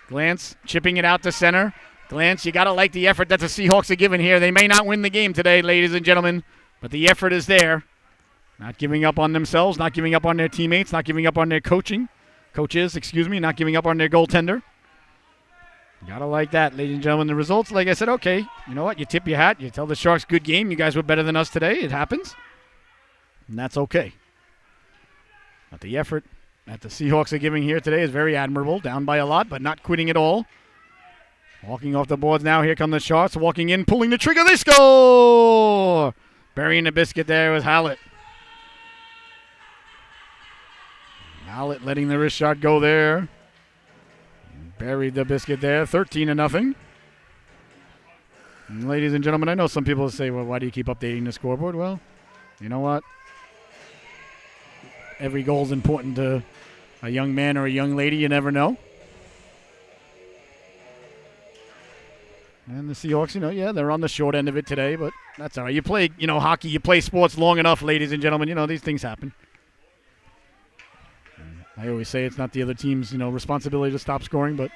Glance chipping it out to center. Glance, you got to like the effort that the Seahawks are giving here. They may not win the game today, ladies and gentlemen, but the effort is there. Not giving up on themselves, not giving up on their teammates, not giving up on their coaches, not giving up on their goaltender. Got to like that, ladies and gentlemen. The results, like I said, okay, you know what? You tip your hat. You tell the Sharks, good game. You guys were better than us today. It happens, and that's okay. But the effort that the Seahawks are giving here today is very admirable. Down by a lot, but not quitting at all. Walking off the boards now. Here come the Sharks. Walking in, pulling the trigger. They score! Burying the biscuit there with Hallett. Hallett letting the wrist shot go there. Buried the biscuit there. 13-0. And ladies and gentlemen, I know some people say, well, why do you keep updating the scoreboard? Well, you know what? Every goal is important to a young man or a young lady. You never know. And the Seahawks, they're on the short end of it today, but that's all right. You play, hockey, you play sports long enough, ladies and gentlemen. These things happen. I always say it's not the other team's, responsibility to stop scoring, but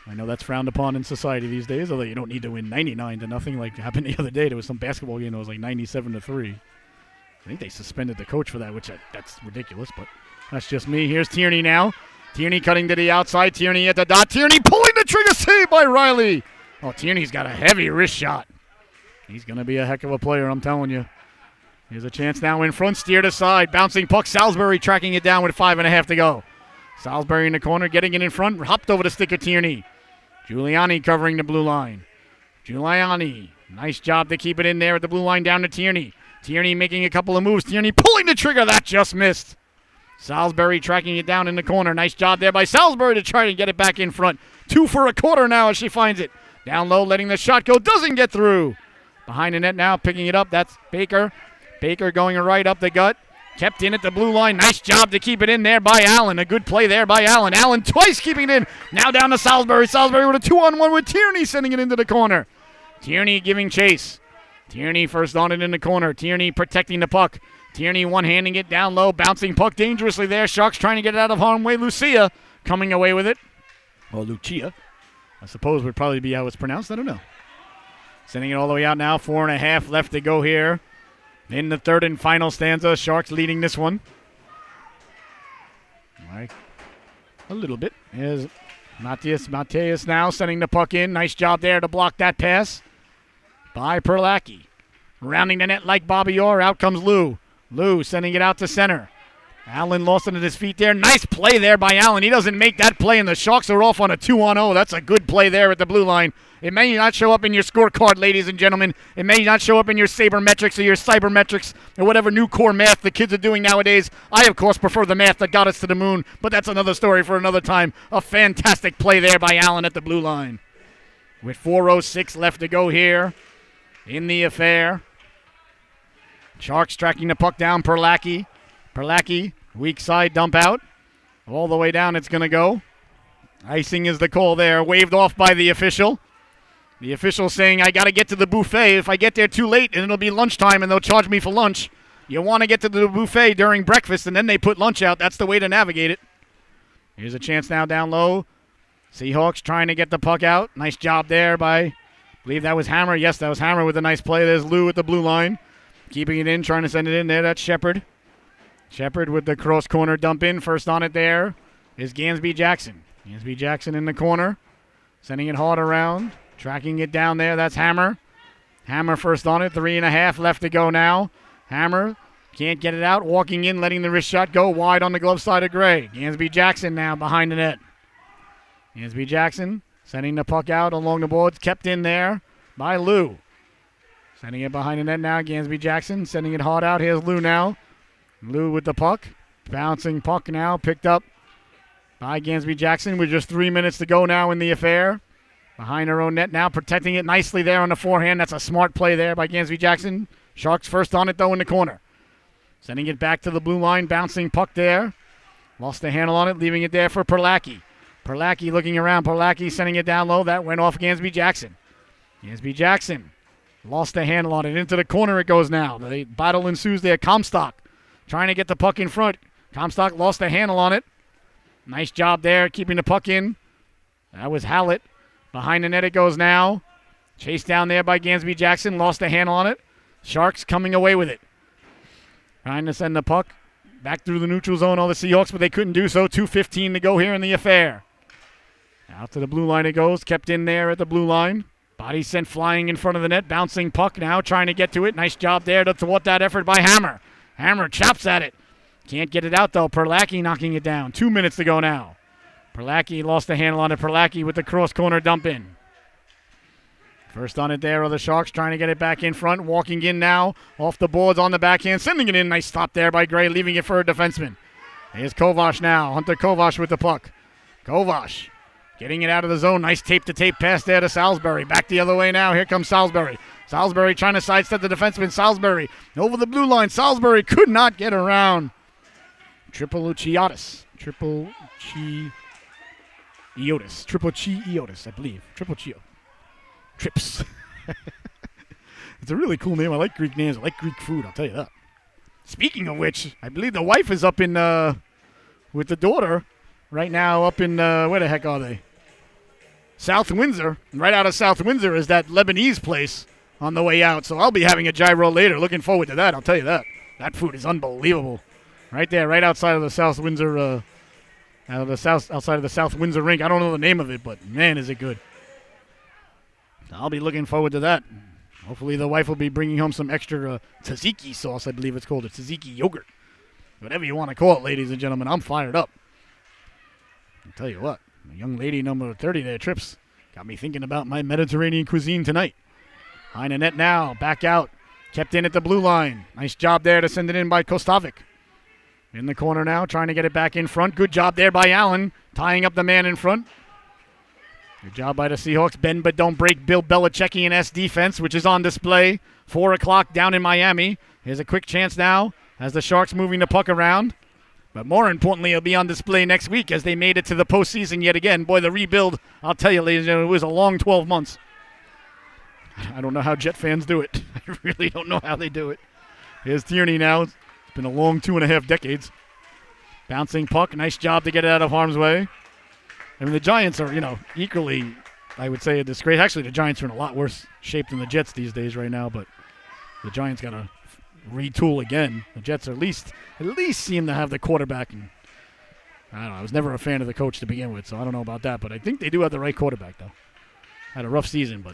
I know that's frowned upon in society these days, although you don't need to win 99-0 like happened the other day. There was some basketball game that was like 97-3. I think they suspended the coach for that, which that's ridiculous, but that's just me. Here's Tierney now. Tierney cutting to the outside. Tierney at the dot. Tierney pulling the trigger. Saved by Riley. Oh, Tierney's got a heavy wrist shot. He's going to be a heck of a player, I'm telling you. Here's a chance now in front. Steered aside. Bouncing puck. Salisbury tracking it down with 5.5 to go. Salisbury in the corner. Getting it in front. Hopped over to stick of Tierney. Giuliani covering the blue line. Giuliani. Nice job to keep it in there at the blue line down to Tierney. Tierney making a couple of moves. Tierney pulling the trigger. That just missed. Salisbury tracking it down in the corner. Nice job there by Salisbury to try to get it back in front. 2 for a quarter now as she finds it. Down low, letting the shot go. Doesn't get through. Behind the net now, picking it up. That's Baker. Baker going right up the gut. Kept in at the blue line. Nice job to keep it in there by Allen. A good play there by Allen. Allen twice keeping it in. Now down to Salisbury. Salisbury with a 2-on-1 with Tierney sending it into the corner. Tierney giving chase. Tierney first on it in the corner. Tierney protecting the puck. Tierney one-handing it down low. Bouncing puck dangerously there. Sharks trying to get it out of harm's way. Lucia coming away with it. Or Lucia, I suppose would probably be how it's pronounced. I don't know. Sending it all the way out now. 4.5 left to go here in the third and final stanza. Sharks leading this one. Right. A little bit. Here's Mateus now sending the puck in. Nice job there to block that pass by Perlacki. Rounding the net like Bobby Orr. Out comes Lou. Lou sending it out to center. Allen lost it at his feet there. Nice play there by Allen. He doesn't make that play, and the Sharks are off on a 2-on-0. That's a good play there at the blue line. It may not show up in your scorecard, ladies and gentlemen. It may not show up in your sabermetrics or your cybermetrics or whatever new core math the kids are doing nowadays. I, of course, prefer the math that got us to the moon, but that's another story for another time. A fantastic play there by Allen at the blue line. With 4:06 left to go here in the affair. Sharks tracking the puck down. Perlacki. Perlacki, weak side dump out. All the way down it's going to go. Icing is the call there. Waved off by the official. The official saying, I got to get to the buffet. If I get there too late, and it'll be lunchtime, and they'll charge me for lunch. You want to get to the buffet during breakfast, and then they put lunch out. That's the way to navigate it. Here's a chance now down low. Seahawks trying to get the puck out. Nice job there by, I believe that was Hammer. Yes, that was Hammer with a nice play. There's Lou at the blue line. Keeping it in, trying to send it in there. That's Shepard. Shepard with the cross corner dump in. First on it there is Gansby Jackson. Gansby Jackson in the corner. Sending it hard around. Tracking it down there. That's Hammer. Hammer first on it. 3.5 left to go now. Hammer can't get it out. Walking in, letting the wrist shot go wide on the glove side of Gray. Gansby Jackson now behind the net. Gansby Jackson sending the puck out along the boards. Kept in there by Lou. Sending it behind the net now. Gansby Jackson sending it hard out. Here's Lou now. Lou with the puck. Bouncing puck now. Picked up by Gansby Jackson with just 3 minutes to go now in the affair. Behind her own net now. Protecting it nicely there on the forehand. That's a smart play there by Gansby Jackson. Sharks first on it though in the corner. Sending it back to the blue line. Bouncing puck there. Lost the handle on it. Leaving it there for Perlacki. Perlacki looking around. Perlacki sending it down low. That went off Gansby Jackson. Gansby Jackson lost the handle on it. Into the corner it goes now. The battle ensues there. Comstock trying to get the puck in front. Comstock lost the handle on it. Nice job there keeping the puck in. That was Hallett. Behind the net it goes now. Chased down there by Gansby Jackson. Lost the handle on it. Sharks coming away with it. Trying to send the puck back through the neutral zone. All the Seahawks, but they couldn't do so. 2:15 to go here in the affair. Out to the blue line it goes. Kept in there at the blue line. Body sent flying in front of the net. Bouncing puck now. Trying to get to it. Nice job there to thwart that effort by Hammer. Hammer chops at it. Can't get it out, though. Perlacki knocking it down. 2 minutes to go now. Perlacki lost the handle on it. Perlacki with the cross corner dump in. First on it there are the Sharks trying to get it back in front. Walking in now. Off the boards on the backhand. Sending it in. Nice stop there by Gray. Leaving it for a defenseman. Here's Kovash now. Hunter Kovash with the puck. Kovash getting it out of the zone. Nice tape-to-tape pass there to Salisbury. Back the other way now. Here comes Salisbury. Salisbury trying to sidestep the defenseman. Salisbury over the blue line. Salisbury could not get around. Triple Chi Eotis, I believe. Triple Chio. Trips. It's a really cool name. I like Greek names. I like Greek food. I'll tell you that. Speaking of which, I believe the wife is up in, with the daughter right now up in, where the heck are they? South Windsor. Right out of South Windsor is that Lebanese place on the way out. So I'll be having a gyro later. Looking forward to that. I'll tell you that. That food is unbelievable. Right there, right outside of the South Windsor, outside of the South Windsor rink. I don't know the name of it, but man, is it good. I'll be looking forward to that. Hopefully the wife will be bringing home some extra tzatziki sauce, I believe it's called, or tzatziki yogurt. Whatever you want to call it, ladies and gentlemen, I'm fired up. I'll tell you what, the young lady number 30 there, Trips, got me thinking about my Mediterranean cuisine tonight. Behind the net now, back out. Kept in at the blue line. Nice job there to send it in by Kostovic. In the corner now, trying to get it back in front. Good job there by Allen, tying up the man in front. Good job by the Seahawks. Bend but don't break Bill Belichickian S defense, which is on display. 4 o'clock down in Miami. Here's a quick chance now as the Sharks moving the puck around. But more importantly, it'll be on display next week as they made it to the postseason yet again. Boy, the rebuild, I'll tell you, ladies and gentlemen, it was a long 12 months. I don't know how Jet fans do it. I really don't know how they do it. Here's Tierney now. It's been a long 2.5 decades. Bouncing puck. Nice job to get it out of harm's way. I mean, the Giants are, equally, I would say, a disgrace. Actually, the Giants are in a lot worse shape than the Jets these days right now, but the Giants got to retool again. The Jets at least seem to have the quarterback. And I don't know. I was never a fan of the coach to begin with, so I don't know about that. But I think they do have the right quarterback, though. Had a rough season, but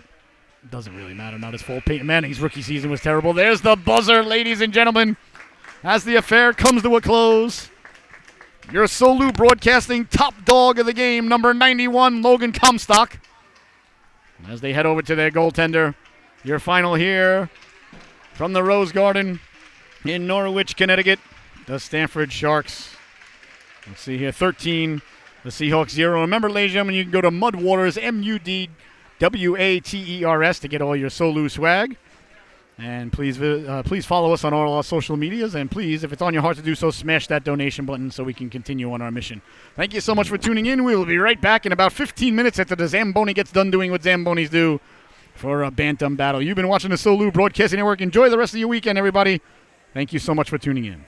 it doesn't really matter. Not his fault. Peyton Manning's rookie season was terrible. There's the buzzer, ladies and gentlemen, as the affair comes to a close. Your Solu Broadcasting top dog of the game, number 91, Logan Comstock. As they head over to their goaltender, your final here from the Rose Garden in Norwich, Connecticut, the Stamford Sharks. Let's see here, 13, the Seahawks 0. Remember, ladies and gentlemen, you can go to Mudwaters, MUDWATERS, to get all your Solu swag. And please follow us on all our social medias. And please, if it's on your heart to do so, smash that donation button so we can continue on our mission. Thank you so much for tuning in. We will be right back in about 15 minutes after the Zamboni gets done doing what Zambonis do for a Bantam battle. You've been watching the Solu Broadcasting Network. Enjoy the rest of your weekend, everybody. Thank you so much for tuning in.